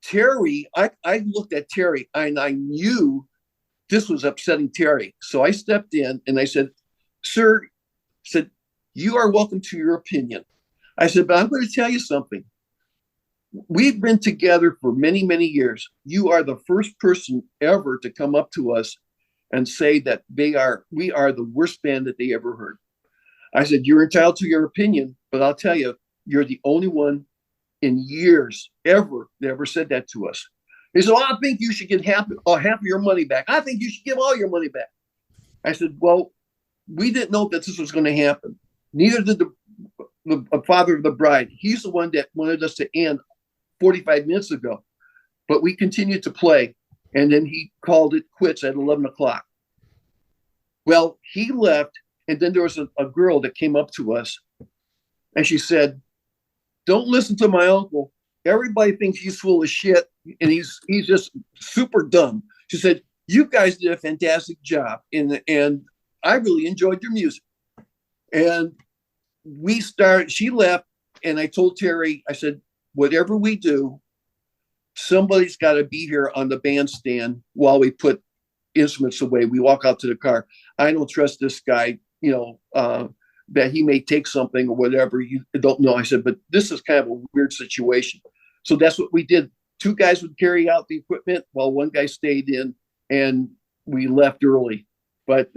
Terry, I looked at Terry, and I knew this was upsetting Terry. So I stepped in and I said, sir, you are welcome to your opinion. I said, but I'm going to tell you something. We've been together for many, many years. You are the first person ever to come up to us and say that we are the worst band that they ever heard. I said, you're entitled to your opinion, but I'll tell you, you're the only one in years ever that ever said that to us. He said, well, I think you should get half of your money back. I think you should give all your money back. I said, well, we didn't know that this was going to happen. Neither did the father of the bride. He's the one that wanted us to end 45 minutes ago. But we continued to play. And then he called it quits at 11 o'clock. Well, he left. And then there was a girl that came up to us. And she said, don't listen to my uncle. Everybody thinks he's full of shit, and he's just super dumb. She said, you guys did a fantastic job, and I really enjoyed your music. And she left, and I told Terry, I said, whatever we do, somebody's got to be here on the bandstand while we put instruments away. We walk out to the car. I don't trust this guy, that he may take something or whatever. You don't know. I said, but this is kind of a weird situation. So that's what we did. Two guys would carry out the equipment while one guy stayed in, and we left early. But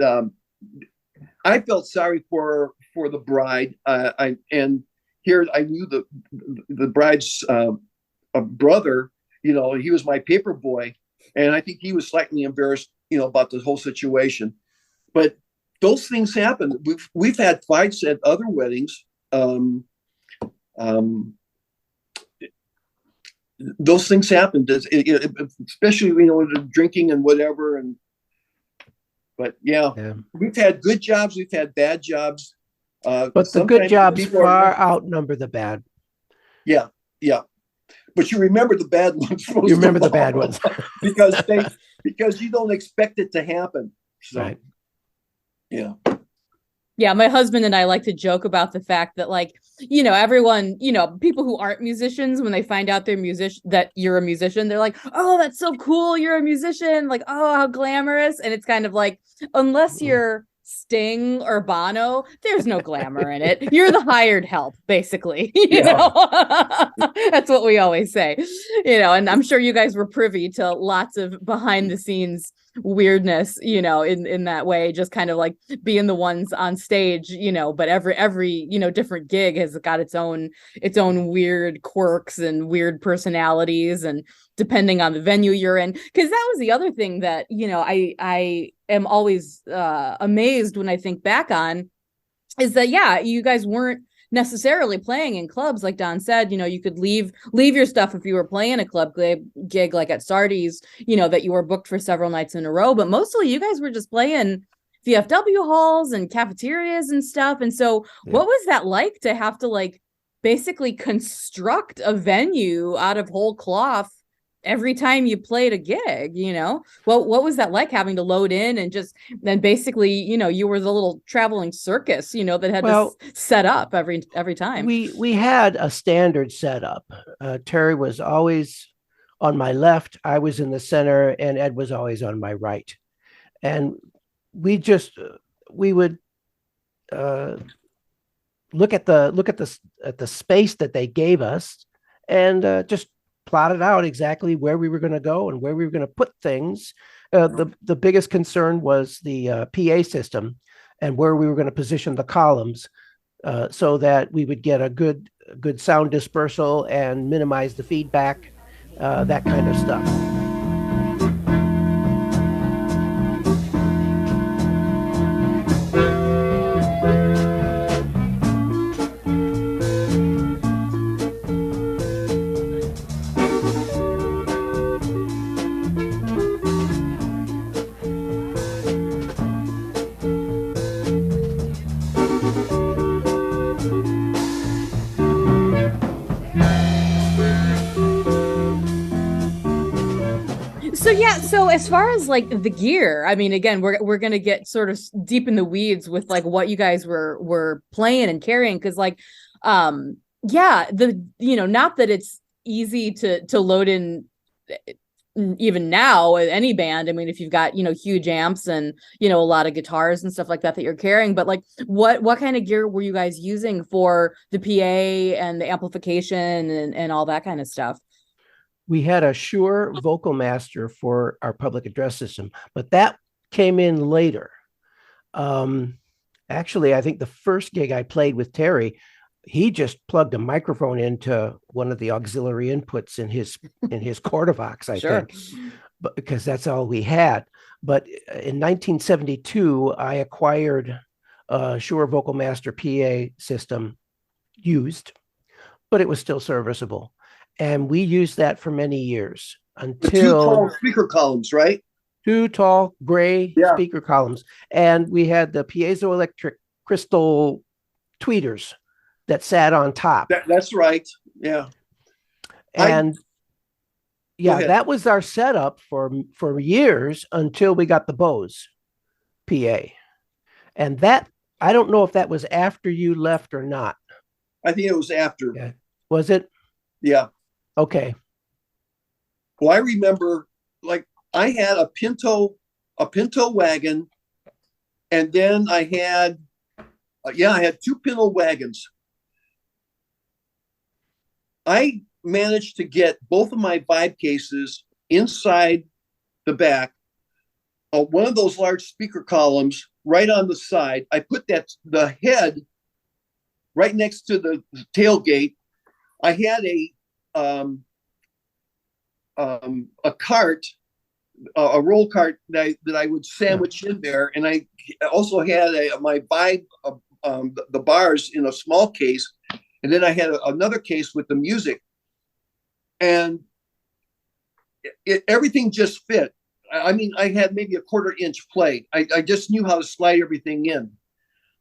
I felt sorry for the bride. And here I knew the bride's brother, he was my paper boy. And I think he was slightly embarrassed, about the whole situation. But those things happen. We've had fights at other weddings. Those things happen, especially the drinking and whatever. But yeah, we've had good jobs, we've had bad jobs.
But the good jobs far outnumber the bad.
Yeah. But you remember the bad ones.
You remember the bad ones
because you don't expect it to happen. So.
Right.
Yeah.
Yeah, my husband and I like to joke about the fact that, like, everyone, people who aren't musicians, when they find out that you're a musician, they're like, "Oh, that's so cool, you're a musician." Like, "Oh, how glamorous." And it's kind of like, unless you're Sting or Bono, there's no glamour in it. You're the hired help, basically. That's what we always say. And I'm sure you guys were privy to lots of behind the scenes weirdness, in that way, just kind of like being the ones on stage, but every different gig has got its own weird quirks and weird personalities, and depending on the venue you're in. Because that was the other thing that I am always amazed when I think back on, is that you guys weren't necessarily playing in clubs. Like Don said, you could leave your stuff if you were playing a club gig like at Sarti's, that you were booked for several nights in a row, but mostly you guys were just playing VFW halls and cafeterias and stuff. And so what was that like to have to, like, basically construct a venue out of whole cloth every time you played a gig? What was that like, having to load in and just then basically, you were the little traveling circus, that had to set up every time?
We had a standard setup. Terry was always on my left, I was in the center, and Ed was always on my right. And we would look at the space that they gave us, and just plotted out exactly where we were going to go and where we were going to put things. The biggest concern was the PA system and where we were going to position the columns, so that we would get a good sound dispersal and minimize the feedback, that kind of stuff.
So as far as like the gear, I mean, again, we're gonna get sort of deep in the weeds with like what you guys were playing and carrying, because like, not that it's easy to load in even now with any band. I mean, if you've got huge amps and a lot of guitars and stuff like that you're carrying, but like what kind of gear were you guys using for the PA and the amplification and all that kind of stuff?
We had a Shure Vocal Master for our public address system, but that came in later. Actually, I think the first gig I played with Terry, he just plugged a microphone into one of the auxiliary inputs in his Cordovox, I think, but because that's all we had. But in 1972, I acquired a Shure Vocal Master PA system, used, but it was still serviceable. And we used that for many years until
the two tall speaker columns, right?
Two tall gray speaker columns. And we had the piezoelectric crystal tweeters that sat on top.
That's right. Yeah.
And that was our setup for years until we got the Bose PA. And that, I don't know if that was after you left or not.
I think it was after.
Yeah. Was it?
Yeah.
Okay.
Well, I remember, like, I had a Pinto wagon, and then I had two Pinto wagons. I managed to get both of my vibe cases inside the back of one of those large speaker columns right on the side. I put the head right next to the tailgate. I had a cart, a roll cart that I would sandwich in there, and I also had my vibe, the bars in a small case, and then I had another case with the music, and everything just fit. I mean, I had maybe a 1/4 inch plate. I just knew how to slide everything in.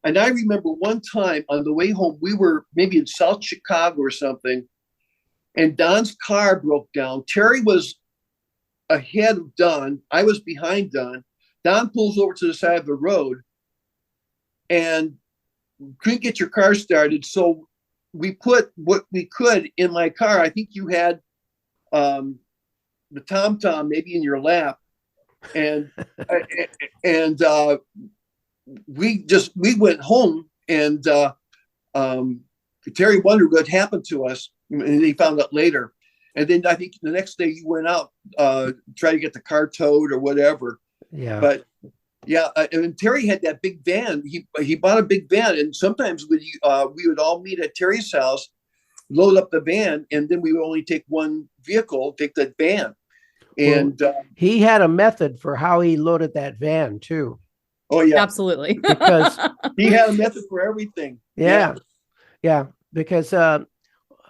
And I remember one time on the way home, we were maybe in South Chicago or something, and Don's car broke down. Terry was ahead of Don. I was behind Don. Don pulls over to the side of the road, and couldn't get your car started, so we put what we could in my car. I think you had the tom tom maybe in your lap, and and we went home, and Terry wondered what happened to us, and he found out later. And then I think the next day you went out, try to get the car towed or whatever.
Yeah.
But yeah, and Terry had that big van. He bought a big van, and sometimes we would all meet at Terry's house, load up the van, and then we would only take one vehicle, take that van. And
he had a method for how he loaded that van too.
Oh yeah,
absolutely.
Because
he had a method for everything.
Yeah. Because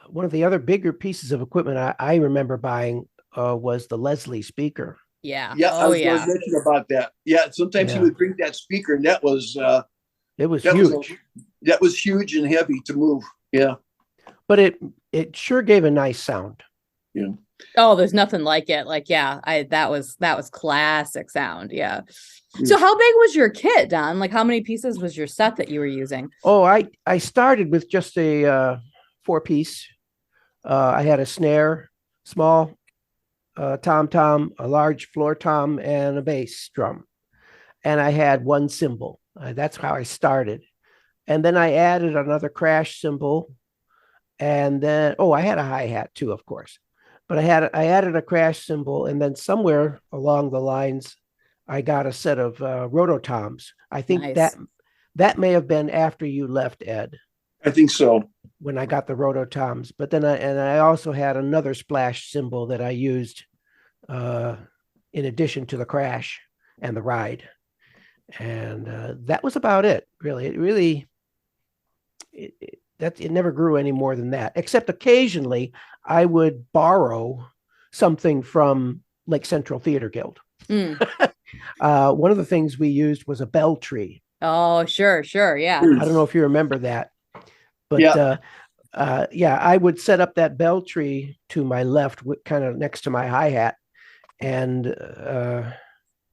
one of the other bigger pieces of equipment I remember buying was the Leslie speaker.
Yeah.
Yeah. I was going to mention about that. Yeah. Sometimes he would bring that speaker, and that was huge. That was huge and heavy to move. Yeah.
But it sure gave a nice sound.
Yeah.
Oh, there's nothing like it. Like, that was classic sound. Yeah. So how big was your kit, Don? Like, how many pieces was your set that you were using?
Oh, I started with just a 4-piece. I had a snare, small tom-tom, a large floor tom, and a bass drum. And I had one cymbal. That's how I started. And then I added another crash cymbal. And then, I had a hi-hat too, of course. But I added a crash cymbal, and then somewhere along the lines, I got a set of rototoms. I think that may have been after you left, Ed.
I think so.
When I got the rototoms. But then I also had another splash cymbal that I used in addition to the crash and the ride. And that was about it, really. It never grew any more than that, except occasionally I would borrow something from Lake Central Theater Guild. One of the things we used was a bell tree.
Oh, sure. Yeah.
I don't know if you remember that, but I would set up that bell tree to my left, kind of next to my hi-hat, and or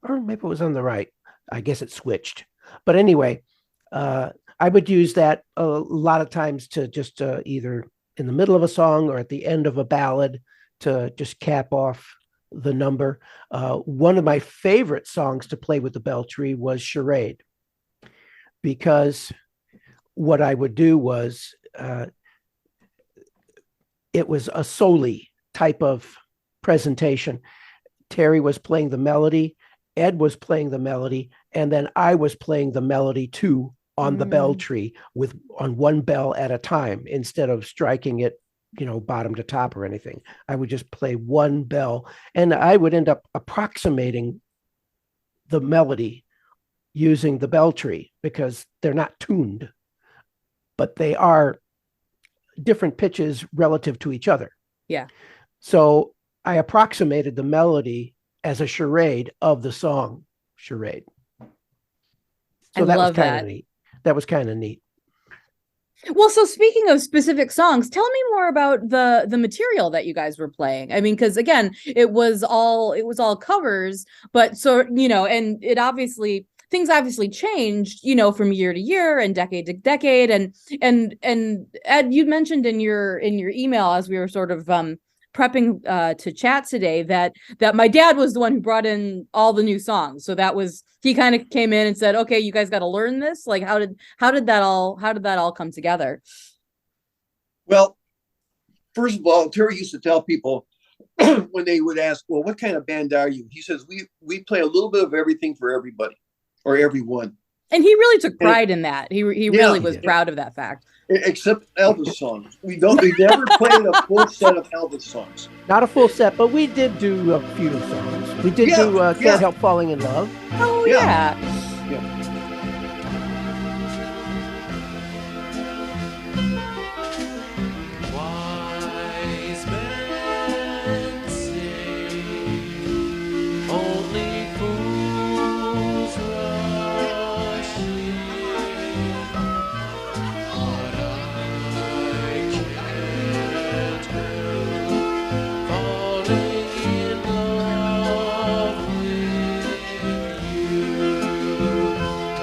maybe it was on the right. I guess it switched. But anyway, I would use that a lot of times to just either in the middle of a song or at the end of a ballad to just cap off the number. One of my favorite songs to play with the bell tree was Charade, because what I would do was it was a soli type of presentation. Terry was playing the melody, Ed was playing the melody, and then I was playing the melody too on the bell tree on one bell at a time, instead of striking it, bottom to top or anything. I would just play one bell, and I would end up approximating the melody using the bell tree, because they're not tuned, but they are different pitches relative to each other.
Yeah.
So I approximated the melody as a charade of the song Charade. So that was kind of neat. That was kind of neat.
Well, so speaking of specific songs, tell me more about the material that you guys were playing. I mean, because again, it was all covers, but and things obviously changed, from year to year and decade to decade. And Ed, you mentioned in your email, as we were sort of prepping to chat today, that my dad was the one who brought in all the new songs. So he kind of came in and said, okay, you guys got to learn this. Like, how did that all come together?
Well, first of all, Terry used to tell people when they would ask, well, what kind of band are you? He says, we play a little bit of everything for everybody or everyone.
And he really took pride in that. He really was proud of that fact.
Except Elvis songs. We never played a full set of Elvis songs.
Not a full set, but we did do a few songs. We did do Can't Help Falling in Love.
Oh, yeah.
Wise men say only fools rush in. But I can't help falling in love with you.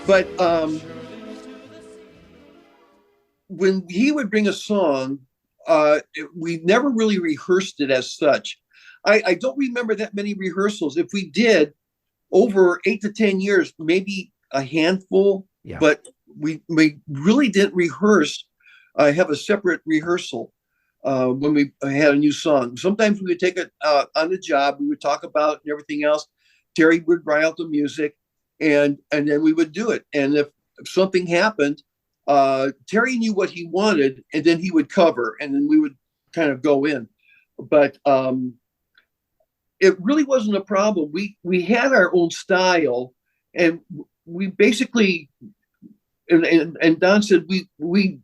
But when he would bring a song, we never really rehearsed it as such. I don't remember that many rehearsals. If we did, over 8 to 10 years, maybe a handful,
Yeah.
but we really didn't rehearse, have a separate rehearsal when we had a new song. Sometimes we would take it on the job, we would talk about and everything else. Terry would write out the music, and then we would do it. And if something happened, Terry knew what he wanted, and then he would cover, and then we would kind of go in. But it really wasn't a problem. We had our own style, and we basically, and Don said we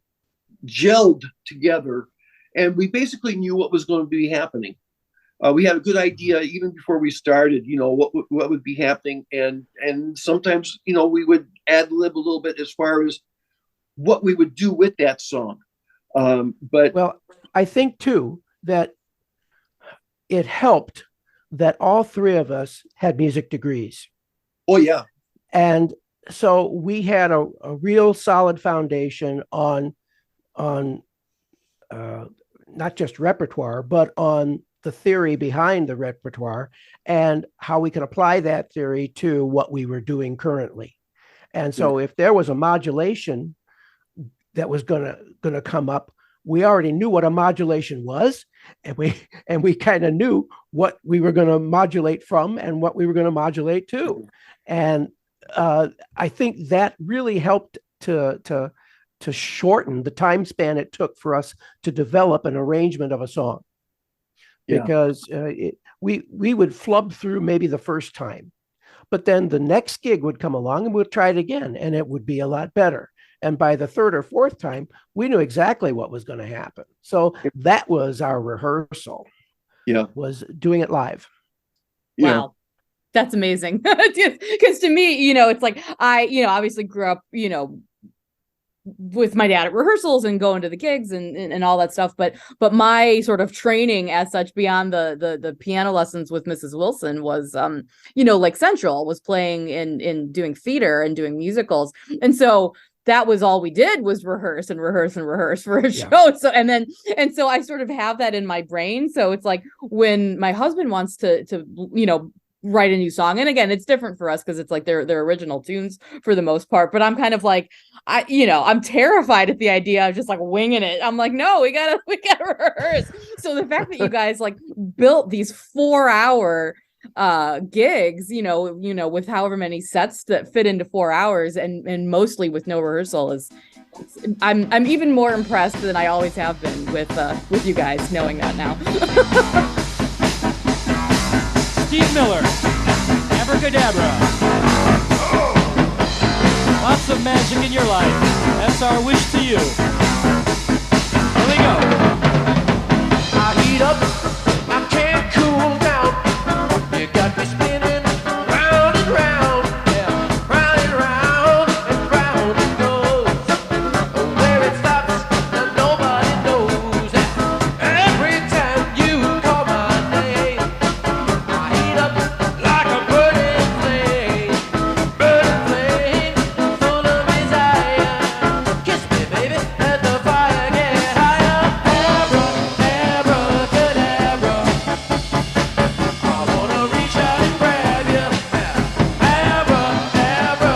gelled together, and we basically knew what was going to be happening. We had a good idea even before we started, what would be happening, and sometimes we would ad lib a little bit as far as what we would do with that song. But
Well, I think too that it helped that all three of us had music degrees.
oh yeah,
And so we had a real solid foundation on not just repertoire, but on the theory behind the repertoire and how we could apply that theory to what we were doing currently. And so if there was a modulation that was going to come up, we already knew what a modulation was, and we kind of knew what we were going to modulate from and what we were going to modulate to. And I think that really helped to shorten the time span it took for us to develop an arrangement of a song. Because we would flub through maybe the first time, but then the next gig would come along and we'll try it again, and it would be a lot better. And by the third or fourth time, we knew exactly what was going to happen. So that was our rehearsal.
Yeah.
Was doing it live.
Yeah.
Wow. That's amazing. Because to me, it's like I, obviously grew up, with my dad at rehearsals and going to the gigs and all that stuff. But my sort of training as such beyond the piano lessons with Mrs. Wilson was, like Central was playing in doing theater and doing musicals. And so that was all we did was rehearse for a show. So, and so I sort of have that in my brain. So it's like when my husband wants to write a new song. And again, it's different for us because it's like they're original tunes for the most part. But I'm kind of like, I'm terrified at the idea of just like winging it. I'm like, no, we gotta rehearse. So the fact that you guys like built these 4-hour gigs, with however many sets that fit into 4 hours and mostly with no rehearsal I'm even more impressed than I always have been with you guys knowing that now.
Steve Miller, Abracadabra. Lots of magic in your life. That's our wish to you. Here we go.
I heat up, I can't cool down. You got me spinning round and round, yeah, round and round and round it goes. Where it stops, nobody knows. Every time you call my name, I heat up like a burning flame, full of desire. Kiss me, baby, let the fire get higher. Abracadabra, I wanna reach out and grab you. Abracadabra,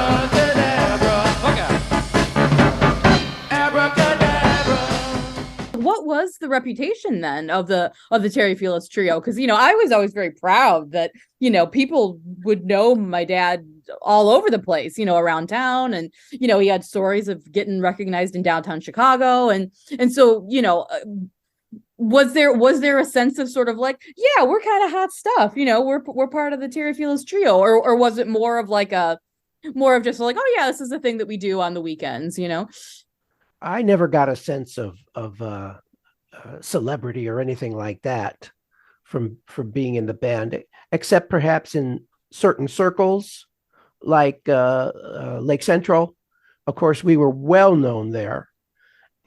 abracadabra.
What was the reputation then of the Terry Felus Trio? Because I was always very proud that people would know my dad all over the place, around town, and he had stories of getting recognized in downtown Chicago, and so was there a sense of sort of like, yeah, we're kind of hot stuff, we're part of the Terry Felus Trio, or was it more of just like, oh yeah, this is the thing that we do on the weekends?
I never got a sense of celebrity or anything like that from being in the band, except perhaps in certain circles like Lake Central. Of course, we were well known there,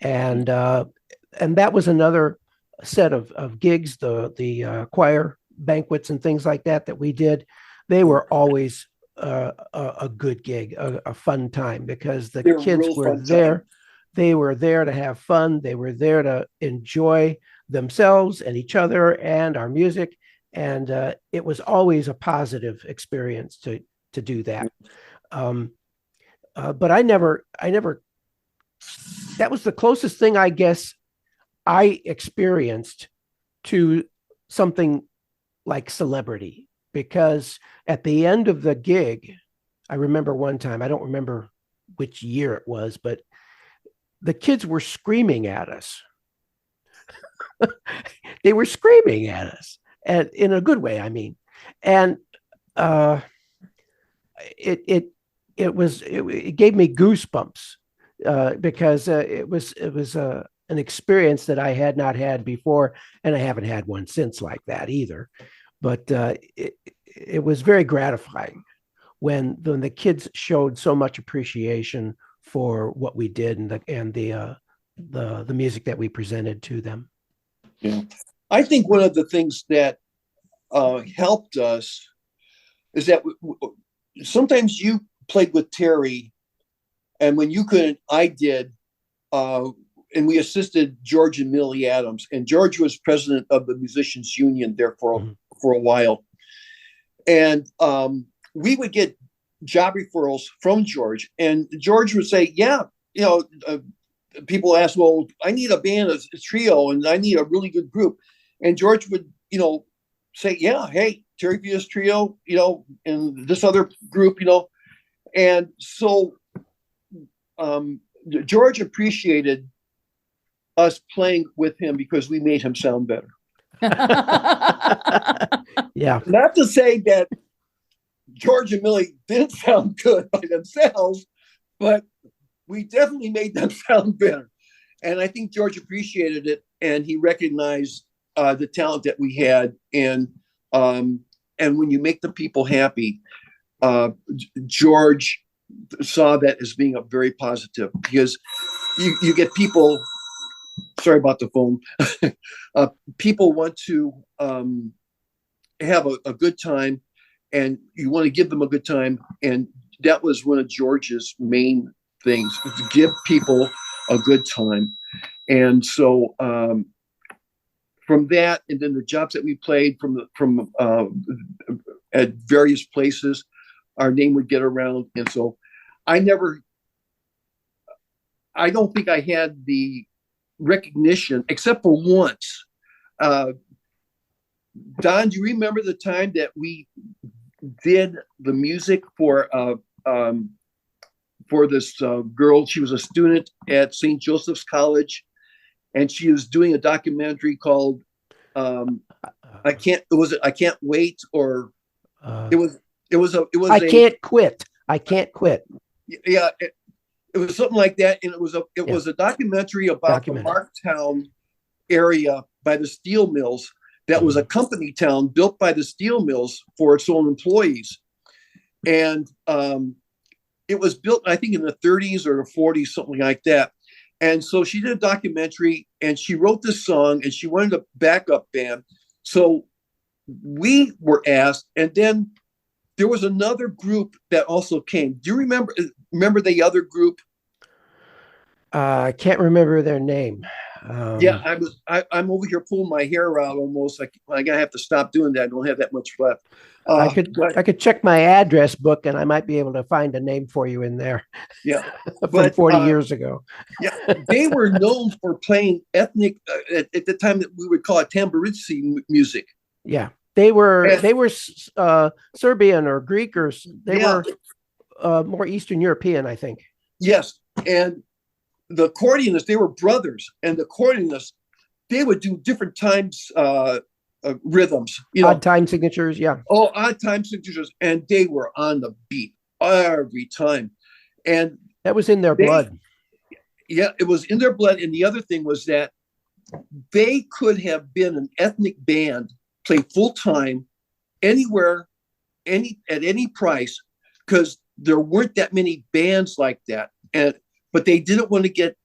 and that was another set of gigs. The choir banquets and things like that we did. They were always a good gig, a fun time, because the
They were
kids
real
were
fun
there.
time.
They were there to have fun. They were there to enjoy themselves and each other and our music. And it was always a positive experience to do that. But I never, that was the closest thing I guess I experienced to something like celebrity, because at the end of the gig, I remember one time, I don't remember which year it was, but the kids were screaming at us. They were screaming at us, and in a good way, I mean. And it gave me goosebumps, because it was an experience that I had not had before, and I haven't had one since like that either. But it was very gratifying when the kids showed so much appreciation for what we did and the music that we presented to them.
Yeah, I think one of the things that helped us is that sometimes you played with Terry, and when you couldn't, I did, and we assisted George and Millie Adams. And George was president of the Musicians Union there for a while, and we would get job referrals from George, and George would say, "Yeah, you know." People ask, well, I need a band, a trio, and I need a really good group. And George would, say, yeah, hey, Terry Felus Trio, and this other group, And so George appreciated us playing with him because we made him sound better.
Yeah.
Not to say that George and Millie didn't sound good by themselves, but we definitely made them sound better. And I think George appreciated it, and he recognized the talent that we had. And when you make the people happy, George saw that as being a very positive, because you get people, sorry about the phone, people want to have a good time, and you want to give them a good time. And that was one of George's main things, to give people a good time. And so from that, and then the jobs that we played from at various places, our name would get around. And so I don't think I had the recognition except for once. Don, do you remember the time that we did the music for this girl? She was a student at St. Joseph's College, and she was doing a documentary called I Can't Wait, or it was
I Can't Quit. I Can't Quit.
Yeah, it was something like that, and it was a documentary about the Marktown area by the steel mills. That was a company town built by the steel mills for its own employees, and it was built, I think, in the 30s or the 40s, something like that. And so she did a documentary, and she wrote this song, and she wanted a backup band. So we were asked, and then there was another group that also came. Do you remember the other group?
I can't remember their name.
Yeah, I'm over here pulling my hair out almost. I gotta have to stop doing that. I don't have that much left.
I could check my address book, and I might be able to find a name for you in there.
Yeah,
from 40 years ago.
Yeah, they were known for playing ethnic at the time that we would call it tamburitsi music.
Yeah, they were Serbian or Greek, or they were more Eastern European, I think.
Yes, and the accordionists, they were brothers, and the accordionists, they would do different times rhythms,
odd time signatures. Yeah.
Oh, odd time signatures, and they were on the beat every time, and
that was in their blood.
Yeah, it was in their blood. And the other thing was that they could have been an ethnic band, play full time, anywhere, at any price, because there weren't that many bands like that, but they didn't want to get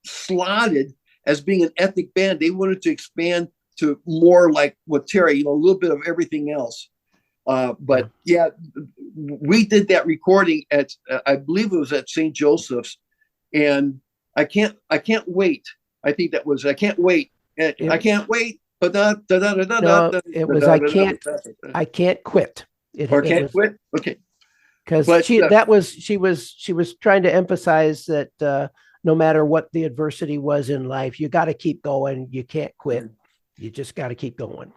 slotted as being an ethnic band. They wanted to expand to more like what Terry, a little bit of everything else. But yeah, we did that recording at I believe it was at St. Joseph's, and I can't wait. I think that was I can't wait. I can't wait.
No, it was I can't quit.
Or can't quit. Okay,
because she was trying to emphasize that no matter what the adversity was in life, you got to keep going. You can't quit. You just got to keep going.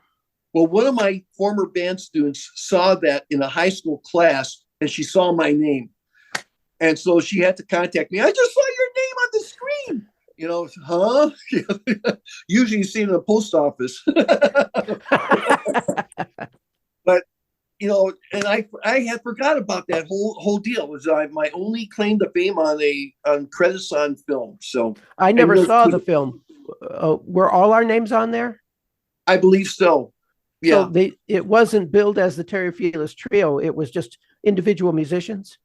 Well, one of my former band students saw that in a high school class, and she saw my name, and so she had to contact me. I just saw your name on the screen. You know, huh? Usually you see it in the post office. But you know, and I had forgot about that whole deal. It was my only claim to fame on credits on film. So
I never saw the film. Were all our names on there?
I believe so. Yeah.
So it wasn't billed as the Terry Felus Trio. It was just individual musicians.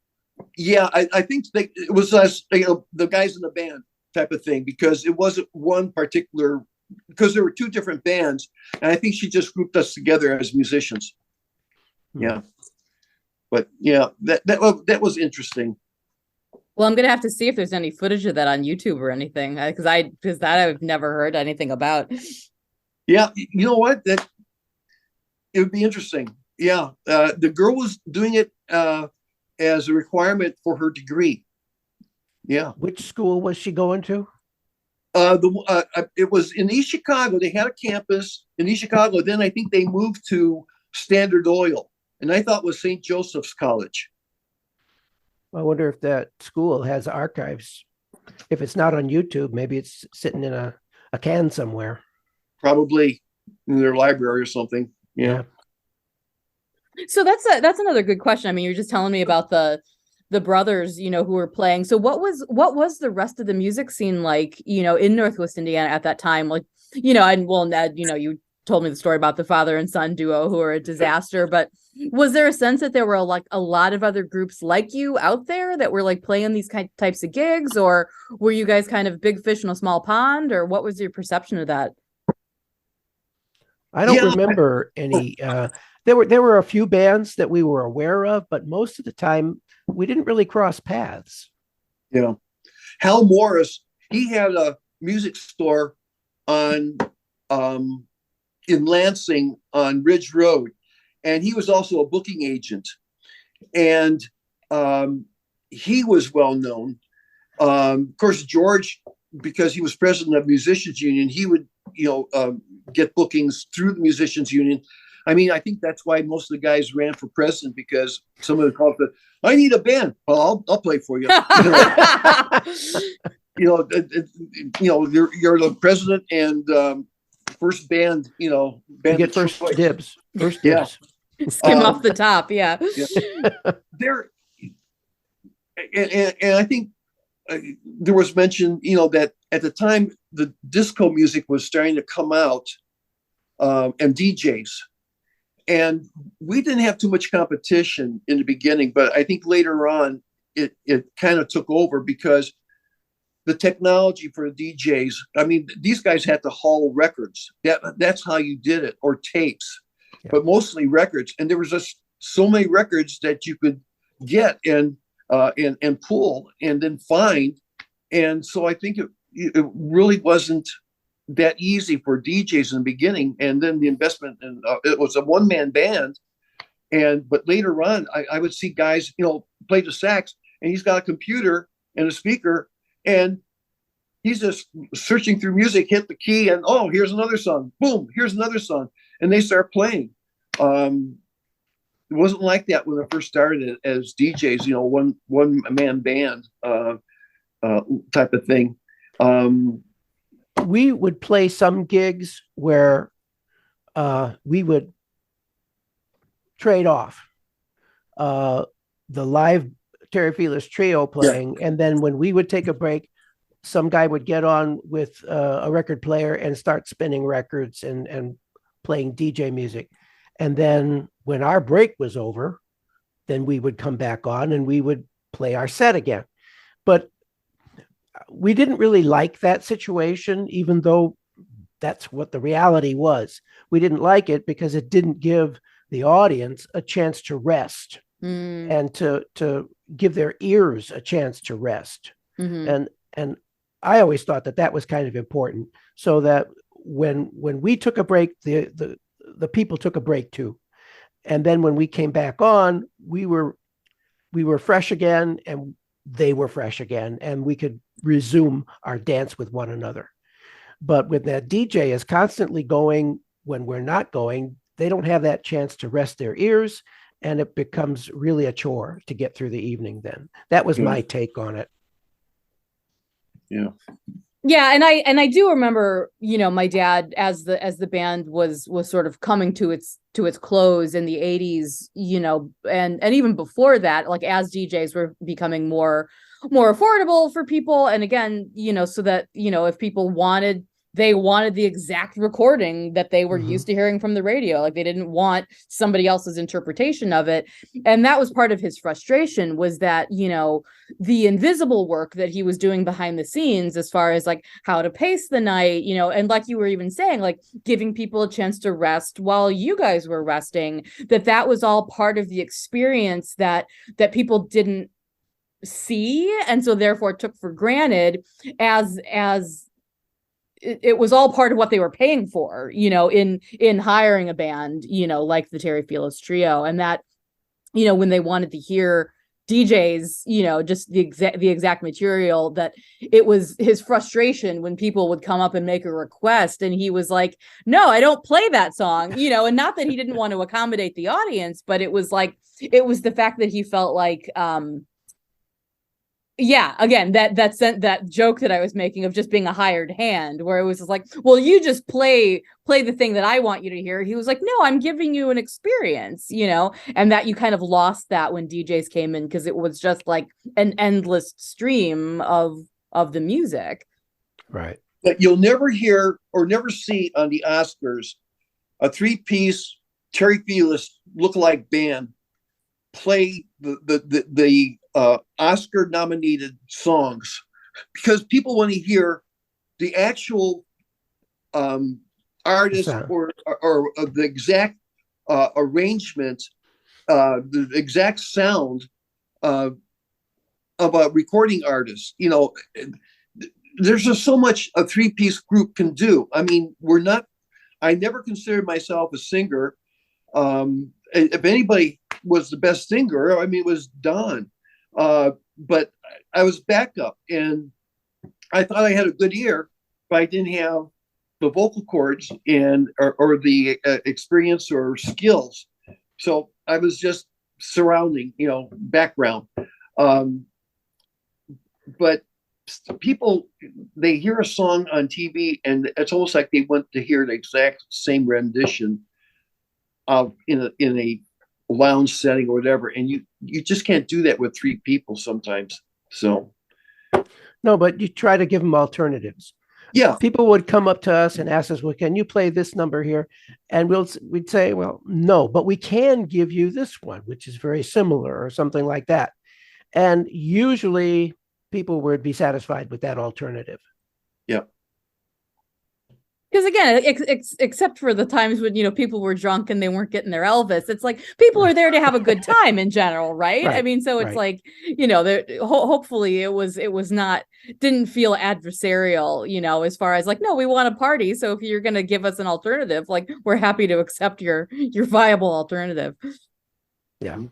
Yeah, I think it was us, the guys in the band type of thing, because it wasn't one particular, because there were two different bands, and I think she just grouped us together as musicians. Yeah, but yeah, that was interesting.
Well, I'm gonna have to see if there's any footage of that on YouTube or anything, because that I've never heard anything about.
Yeah, you know what? That it would be interesting. Yeah, the girl was doing it as a requirement for her degree. Yeah.
Which school was she going to?
It was in East Chicago. They had a campus in East Chicago. Then I think they moved to Standard Oil, and I thought it was St. Joseph's College.
I wonder if that school has archives. If it's not on YouTube, maybe it's sitting in a can somewhere.
Probably in their library or something. Yeah.
So that's another good question. I mean, you're just telling me about the brothers, who were playing. So what was the rest of the music scene like, in Northwest Indiana at that time? Like, Ned, you told me the story about the father and son duo who were a disaster, but was there a sense that there were like a lot of other groups like you out there that were like playing these types of gigs, or were you guys kind of big fish in a small pond, or what was your perception of that?
I don't remember any. There were a few bands that we were aware of, but most of the time we didn't really cross paths.
Yeah. Hal Morris, he had a music store in Lansing on Ridge Road, and he was also a booking agent, and he was well known. Of course, George, because he was president of Musicians Union, he would get bookings through the Musicians Union. I mean, I think that's why most of the guys ran for president, because some of the called it, I need a band. Well, I'll play for you. You're the president and first band. Band
you get first dibs. First dibs.
Skim off the top. Yeah.
There, and I think there was mention, that at the time the disco music was starting to come out, and DJs. And we didn't have too much competition in the beginning, but I think later on it kind of took over, because the technology for the DJs, I mean, these guys had to haul records. That's how you did it, or tapes, but mostly records. And there was just so many records that you could get and pull and then find. And so I think it really wasn't that easy for DJs in the beginning, and then the investment, and it was a one-man band, but later on I would see guys play the sax, and he's got a computer and a speaker, and he's just searching through music, hit the key, and here's another song, boom, here's another song, and they start playing. It wasn't like that when I first started as DJs, one man band type of thing.
We would play some gigs where we would trade off the live Terry Felus Trio playing, and then when we would take a break, some guy would get on with a record player and start spinning records and playing DJ music. And then when our break was over, then we would come back on and we would play our set again. But we didn't really like that situation, even though that's what the reality was. We didn't like it because it didn't give the audience a chance to rest
Mm.
and to give their ears a chance to rest.
Mm-hmm.
And I always thought that was kind of important, so that when we took a break, the people took a break too. And then when we came back on, we were fresh again, and they were fresh again, and we could resume our dance with one another. But when that DJ is constantly going when we're not going, they don't have that chance to rest their ears, and it becomes really a chore to get through the evening then. That was my take on it.
Yeah.
Yeah, and I do remember, my dad, as the band was sort of coming to its close in the 80s, and even before that, like as DJs were becoming more affordable for people, and again, so that, if people wanted the exact recording that they were used to hearing from the radio. Like they didn't want somebody else's interpretation of it. And that was part of his frustration, was that, the invisible work that he was doing behind the scenes, as far as like how to pace the night, and like you were even saying, like giving people a chance to rest while you guys were resting, that was all part of the experience that people didn't see, and so therefore took for granted, as it was all part of what they were paying for, in hiring a band, like the Terry Felus Trio. And that, when they wanted to hear DJs, just the exact material, that it was his frustration when people would come up and make a request, and he was like, no, I don't play that song, and not that he didn't want to accommodate the audience, but it was the fact that he felt like, yeah, again, that joke that I was making of just being a hired hand, where it was just like, well, you just play the thing that I want you to hear. He was like, no, I'm giving you an experience, and that you kind of lost that when DJs came in, because it was just like an endless stream of the music.
Right.
But you'll never hear or never see on the Oscars a 3-piece Terry Felus lookalike band play the Oscar nominated songs, because people want to hear the actual artist or the exact arrangement, the exact sound of a recording artist. There's just so much a 3-piece group can do. I mean, I never considered myself a singer. If anybody was the best singer, I mean, it was Don. But I was backup, and I thought I had a good ear, but I didn't have the vocal cords or the experience or skills. So I was just surrounding, background. But people, they hear a song on TV, and it's almost like they want to hear the exact same rendition of in a lounge setting or whatever, and you just can't do that with 3 people sometimes. So
no, but you try to give them alternatives.
Yeah,
people would come up to us and ask us, well, can you play this number here? And we'd say, well, no, but we can give you this one, which is very similar, or something like that. And usually people would be satisfied with that alternative.
Yeah.
Because again, except for the times when, people were drunk and they weren't getting their Elvis, it's like people are there to have a good time in general, right? I mean, so it's like, hopefully it was not, didn't feel adversarial, as far as like, no, we want a party. So if you're going to give us an alternative, like, we're happy to accept your viable alternative.
Yeah.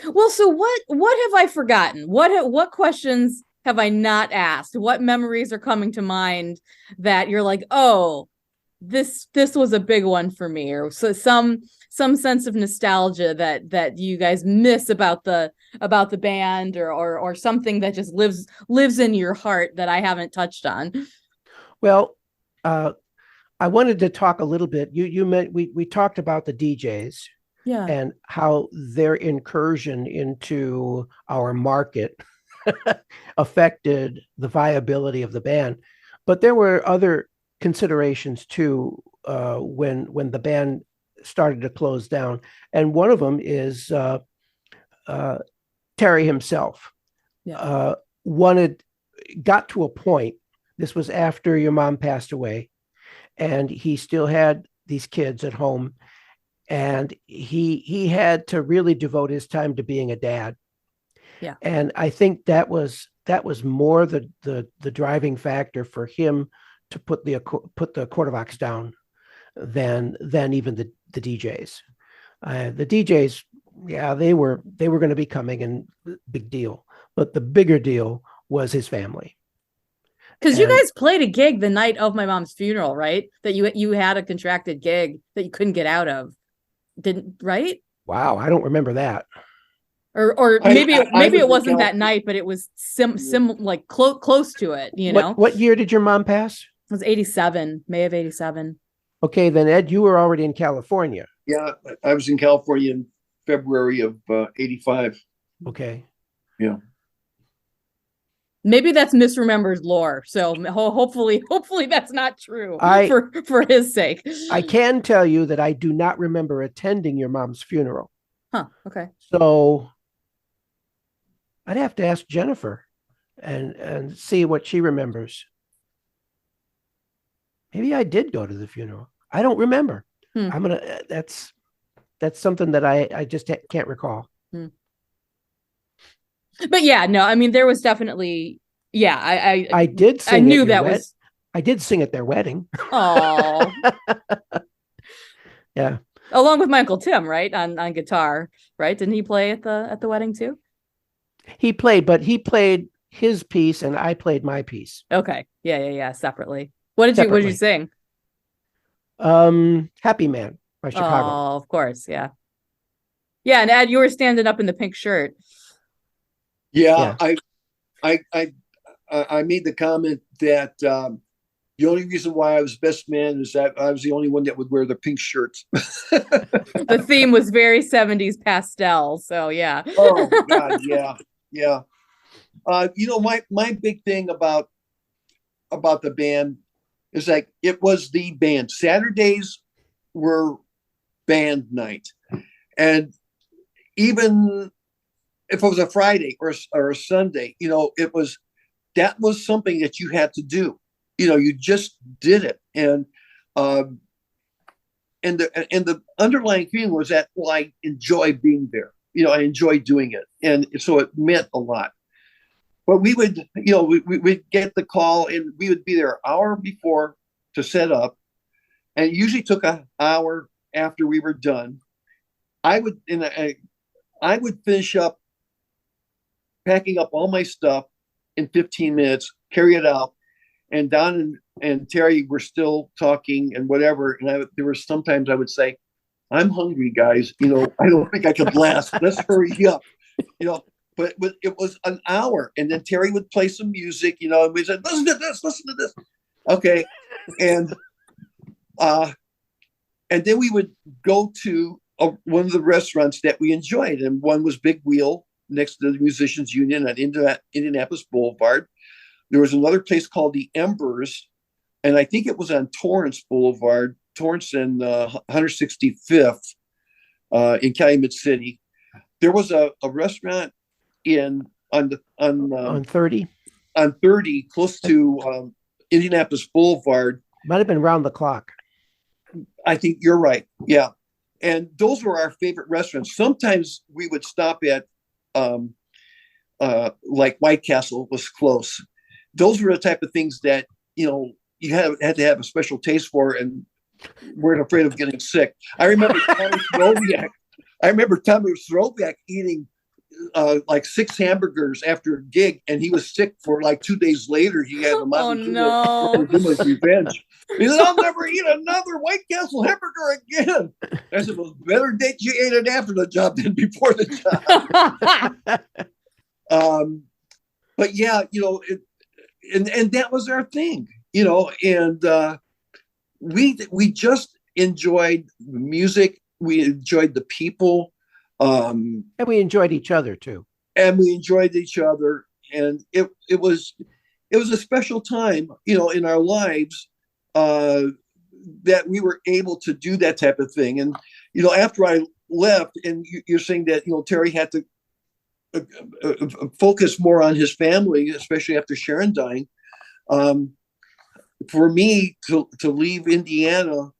Well, so what have I forgotten? What questions have I not asked? What memories are coming to mind that you're like, oh, this was a big one for me, or so some sense of nostalgia that you guys miss about the band, or something that just lives in your heart that I haven't touched on?
Well, I wanted to talk a little bit. We talked about the DJs.
Yeah.
And how their incursion into our market affected the viability of the band. But there were other considerations too, when the band started to close down. And one of them is Terry himself.
Yeah.
Got to a point, this was after your mom passed away, and he still had these kids at home. and he had to really devote his time to being a dad.
Yeah.
And I think that was more the driving factor for him to put the Quarterbox down than even the DJs. The DJs, yeah, they were going to be coming, and big deal. But the bigger deal was his family.
Because you guys played a gig the night of my mom's funeral, right? That you had a contracted gig that you couldn't get out of, didn't, right?
Wow, I don't remember that.
Or maybe it wasn't that
California.
night, but it was like close to it. You know,
What year did your mom pass?
it was 87, May of 87.
Okay, then Ed, you were already in California.
Yeah, I was in California in February of '85.
Okay.
Yeah.
Maybe that's misremembered lore. So hopefully that's not true for his sake.
I can tell you that I do not remember attending your mom's funeral.
Huh. Okay.
So I'd have to ask Jennifer and see what she remembers. Maybe I did go to the funeral. I don't remember. That's something that I just can't recall.
But yeah, no, I mean, there was definitely, yeah,
I did sing.
I knew that was.
I did sing at their wedding.
Oh.
Yeah.
Along with my Uncle Tim, right? On guitar, right? Didn't he play at the wedding too?
He played, but he played his piece and I played my piece.
Okay. Yeah. Separately. What did you sing?
Happy Man by Chicago.
Oh, of course. Yeah. Yeah. And Ed, you were standing up in the pink shirt.
Yeah. I made the comment that the only reason why I was best man is that I was the only one that would wear the pink shirts.
The theme was very 70s pastel. So yeah.
Oh God, yeah. My big thing about the band is like it was the band. Saturdays were band night, and even if it was a Friday or a Sunday, that was something that you had to do. You just did it, and the underlying feeling was that, well, I enjoy being there. I enjoy doing it, and so it meant a lot. But we would, we'd get the call, and we would be there an hour before to set up, and it usually took an hour after we were done. I would finish up packing up all my stuff in 15 minutes, carry it out, and Don and Terry were still talking and whatever. And there were sometimes I would say, "I'm hungry, guys. I don't think I could last. Let's hurry up." But it was an hour, and then Terry would play some music. And we said, "Listen to this." Okay, and then we would go to one of the restaurants that we enjoyed, and one was Big Wheel next to the Musicians Union on Indianapolis Boulevard. There was another place called the Embers, and I think it was on Torrance Boulevard, Torrance and 165th in Calumet City. There was a restaurant on
30,
close to Indianapolis Boulevard.
Might have been round the clock.
I think you're right. Yeah, and those were our favorite restaurants. Sometimes we would stop at like White Castle was close. Those were the type of things that you had to have a special taste for, and weren't afraid of getting sick. I remember Tommy Throbiak eating like 6 hamburgers after a gig, and he was sick for like 2 days later. He had a Mama Puntillo revenge. He said, "I'll never eat another White Castle hamburger again." I said, "Well, better date you ate it after the job than before the job." But yeah, and that was our thing, and we just enjoyed the music. We enjoyed the people.
And we enjoyed each other too.
And it was a special time, in our lives, that we were able to do that type of thing. And, after I left, and you're saying that, Terry had to focus more on his family, especially after Sharon dying. For me to leave Indiana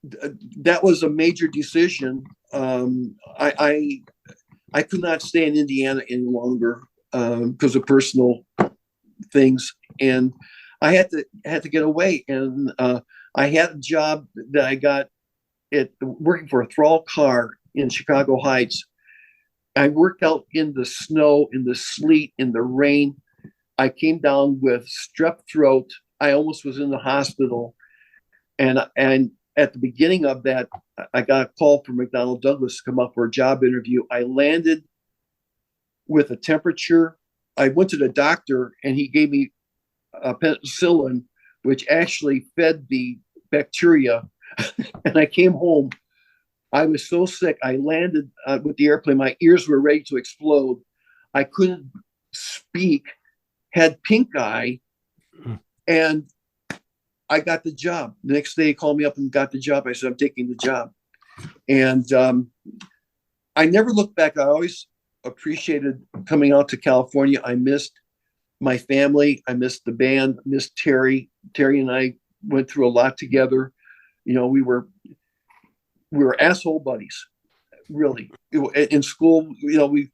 that was a major decision. I could not stay in Indiana any longer because of personal things, and I had to get away. And I had a job that I got working for a Thrall car in Chicago Heights. I worked out in the snow, in the sleet, in the rain. I came down with strep throat. I almost was in the hospital, and at the beginning of that, I got a call from McDonnell Douglas to come up for a job interview. I landed with a temperature. I went to the doctor, and he gave me a penicillin, which actually fed the bacteria. And I came home. I was so sick. I landed with the airplane. My ears were ready to explode. I couldn't speak, had pink eye, and I got the job. The next day, he called me up and got the job. I said, I'm taking the job. And I never looked back. I always appreciated coming out to California. I missed my family. I missed the band, missed Terry. Terry and I went through a lot together. You know, we were asshole buddies, really. In school, you know, we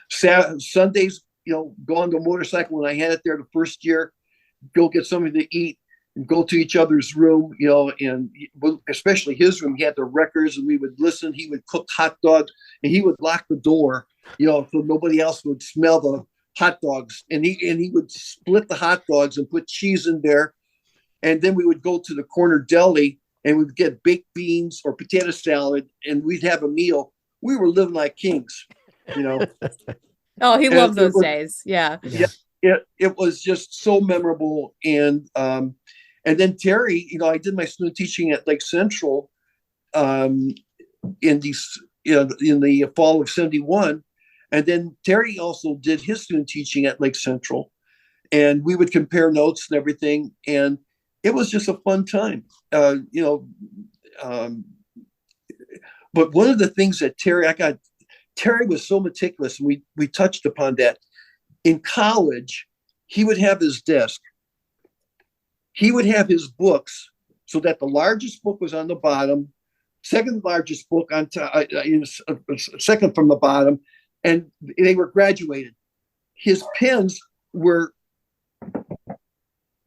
Sundays, you know, go on the motorcycle when I had it there the first year, go get something to eat and go to each other's room, you know, and especially his room. He had the records and we would listen. He would cook hot dogs and he would lock the door, you know, so nobody else would smell the hot dogs. And he would split the hot dogs and put cheese in there. And then we would go to the corner deli and we'd get baked beans or potato salad and we'd have a meal. We were living like kings, you know.
Oh, he loved those days. Yeah.
It was just so memorable. And then Terry, you know, I did my student teaching at Lake Central in the fall of '71. And then Terry also did his student teaching at Lake Central. And we would compare notes and everything. And it was just a fun time, you know. But one of the things that Terry was so meticulous, and we touched upon that. In college, he would have his desk. He would have his books so that the largest book was on the bottom, second largest book on top, second from the bottom, and they were graduated. His pens were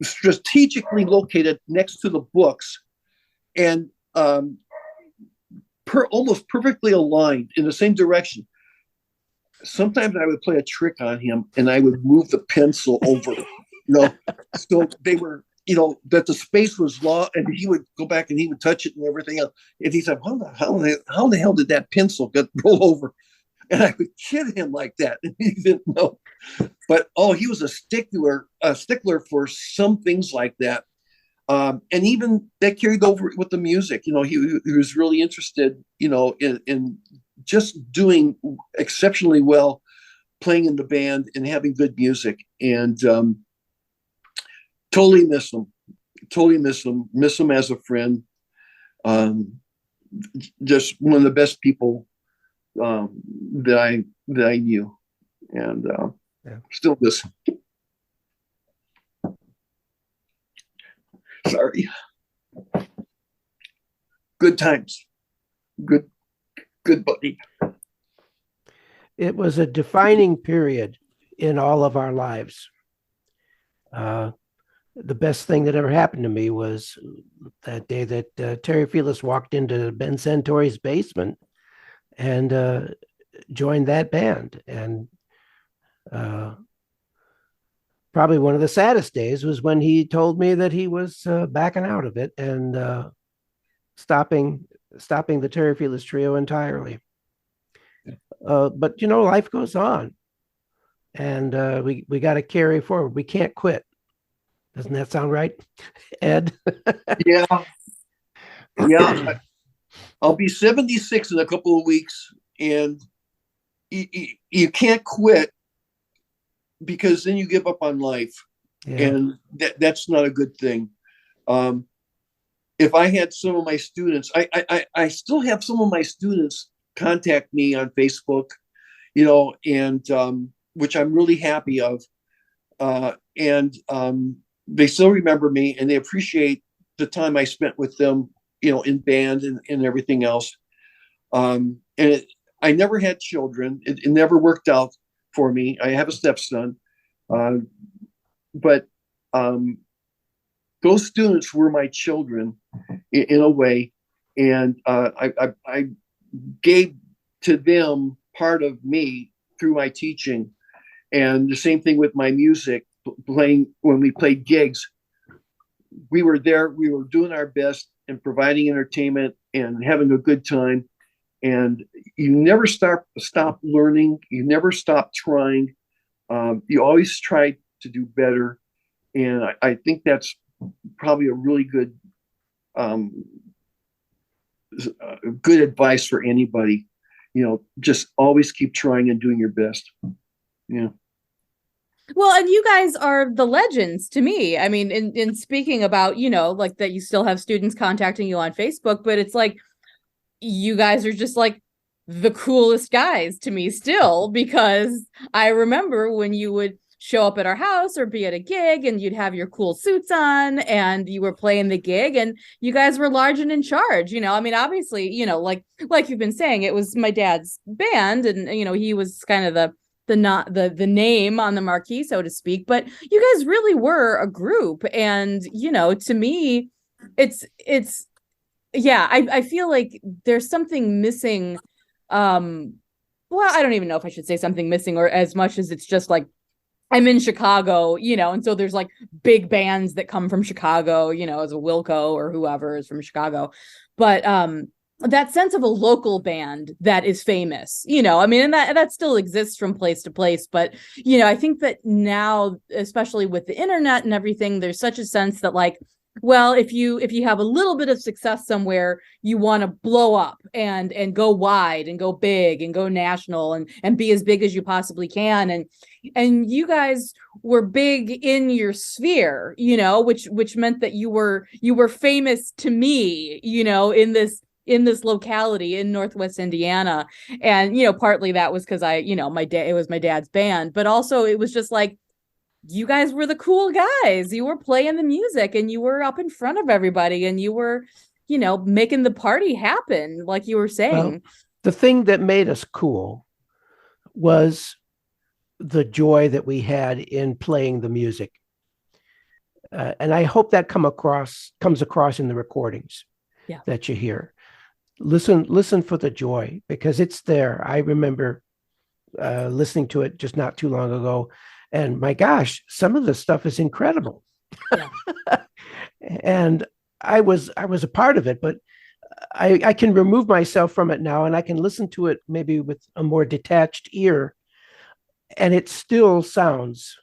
strategically located next to the books and almost perfectly aligned in the same direction. Sometimes I would play a trick on him and I would move the pencil over, you know, so they were, you know, that the space was law, and he would go back and he would touch it and everything else. And he said, how the hell did that pencil get roll over? And I would kid him like that. And he didn't know. But, he was a stickler for some things like that. And even that carried over with the music. You know, he was really interested, you know, in just doing exceptionally well, playing in the band and having good music. And totally miss him as a friend. Just one of the best people that I knew, and still miss him. Sorry. Good times. Good buddy.
It was a defining period in all of our lives. The best thing that ever happened to me was that day that Terry Felus walked into Ben Santori's basement and joined that band. And probably one of the saddest days was when he told me that he was backing out of it and stopping the Terry Felus Trio entirely. But, you know, life goes on. And we got to carry forward. We can't quit. Doesn't that sound right, Ed?
Yeah. I'll be 76 in a couple of weeks, and you can't quit because then you give up on life, and that's not a good thing. If I had some of my students, I still have some of my students contact me on Facebook, you know, and which I'm really happy of, and they still remember me and they appreciate the time I spent with them in band and everything else. I never had children. It never worked out for me. I have a stepson, but those students were my children in a way, and I gave to them part of me through my teaching, and the same thing with my music. Playing when we played gigs, we were there. We were doing our best and providing entertainment and having a good time. And you never stop learning. You never stop trying. You always try to do better. And I think that's probably a really good advice for anybody. Just always keep trying and doing your best. Yeah.
Well, and you guys are the legends to me. I mean, in speaking about, like that you still have students contacting you on Facebook, but it's like, you guys are just like the coolest guys to me still, because I remember when you would show up at our house or be at a gig and you'd have your cool suits on and you were playing the gig and you guys were large and in charge. I mean, obviously, like you've been saying, it was my dad's band and, he was kind of the name on the marquee, so to speak, but you guys really were a group. And, to me, it's, yeah, I feel like there's something missing. Well, I don't even know if I should say something missing or as much as it's just like, I'm in Chicago, and so there's like big bands that come from Chicago, as a Wilco or whoever is from Chicago. But that sense of a local band that is famous, I mean, and that still exists from place to place. But, I think that now, especially with the internet and everything, there's such a sense that like, well, if you have a little bit of success somewhere, you want to blow up and go wide and go big and go national and be as big as you possibly can. And you guys were big in your sphere, which meant that you were famous to me, in this locality in Northwest Indiana. And, partly that was because it was my dad's band, but also it was just like, you guys were the cool guys. You were playing the music and you were up in front of everybody and you were, making the party happen, like you were saying.
Well, the thing that made us cool was the joy that we had in playing the music. And I hope that comes across in the recordings that you hear. Listen for the joy, because it's there. I remember listening to it just not too long ago. And my gosh, some of the stuff is incredible. Yeah. And I was a part of it, but I can remove myself from it now and I can listen to it maybe with a more detached ear. And it still sounds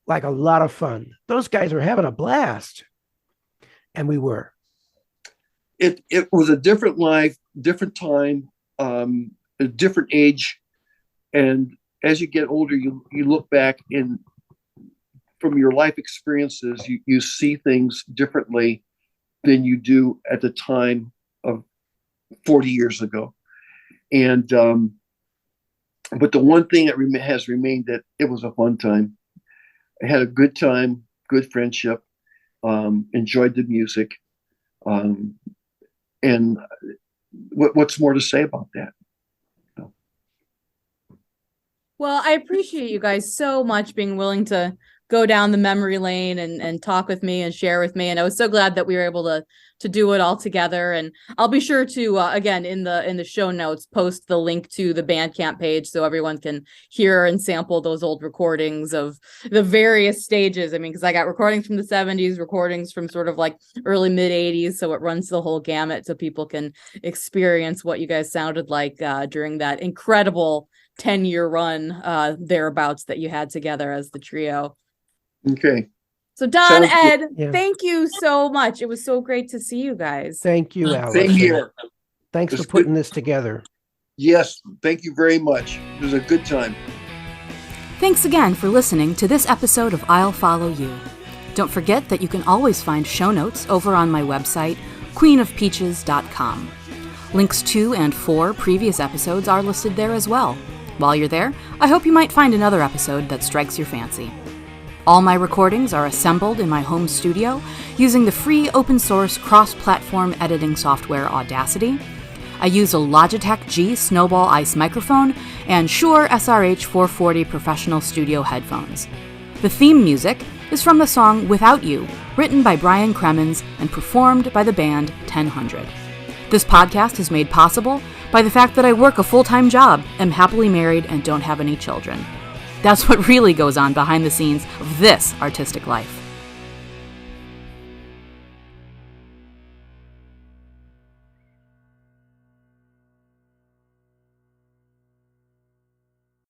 like a lot of fun. Those guys were having a blast. And we were.
It was a different life, different time, a different age. And as you get older, you look back from your life experiences, you see things differently than you do at the time of 40 years ago. And, but the one thing that has remained, that it was a fun time. I had a good time, good friendship, enjoyed the music. And what's more to say about that?
Well, I appreciate you guys so much being willing to go down the memory lane and talk with me and share with me. And I was so glad that we were able to do it all together. And I'll be sure to, again, in the show notes, post the link to the Bandcamp page so everyone can hear and sample those old recordings of the various stages. I mean, because I got recordings from the 70s, recordings from sort of like early mid 80s. So it runs the whole gamut so people can experience what you guys sounded like during that incredible 10-year run thereabouts that you had together as the trio.
Okay.
So Don, Ed, thank you so much. It was so great to see you guys.
Thank you, Alex.
Same here.
Thanks for putting this together.
Yes, thank you very much. It was a good time.
Thanks again for listening to this episode of I'll Follow You. Don't forget that you can always find show notes over on my website, queenofpeaches.com. Links to and for previous episodes are listed there as well. While you're there, I hope you might find another episode that strikes your fancy. All my recordings are assembled in my home studio using the free open source cross-platform editing software Audacity. I use a Logitech G Snowball Ice microphone and Shure SRH 440 professional studio headphones. The theme music is from the song Without You, written by Brian Cremens and performed by the band 1000. This podcast is made possible by the fact that I work a full-time job, am happily married, and don't have any children. That's what really goes on behind the scenes of this artistic life.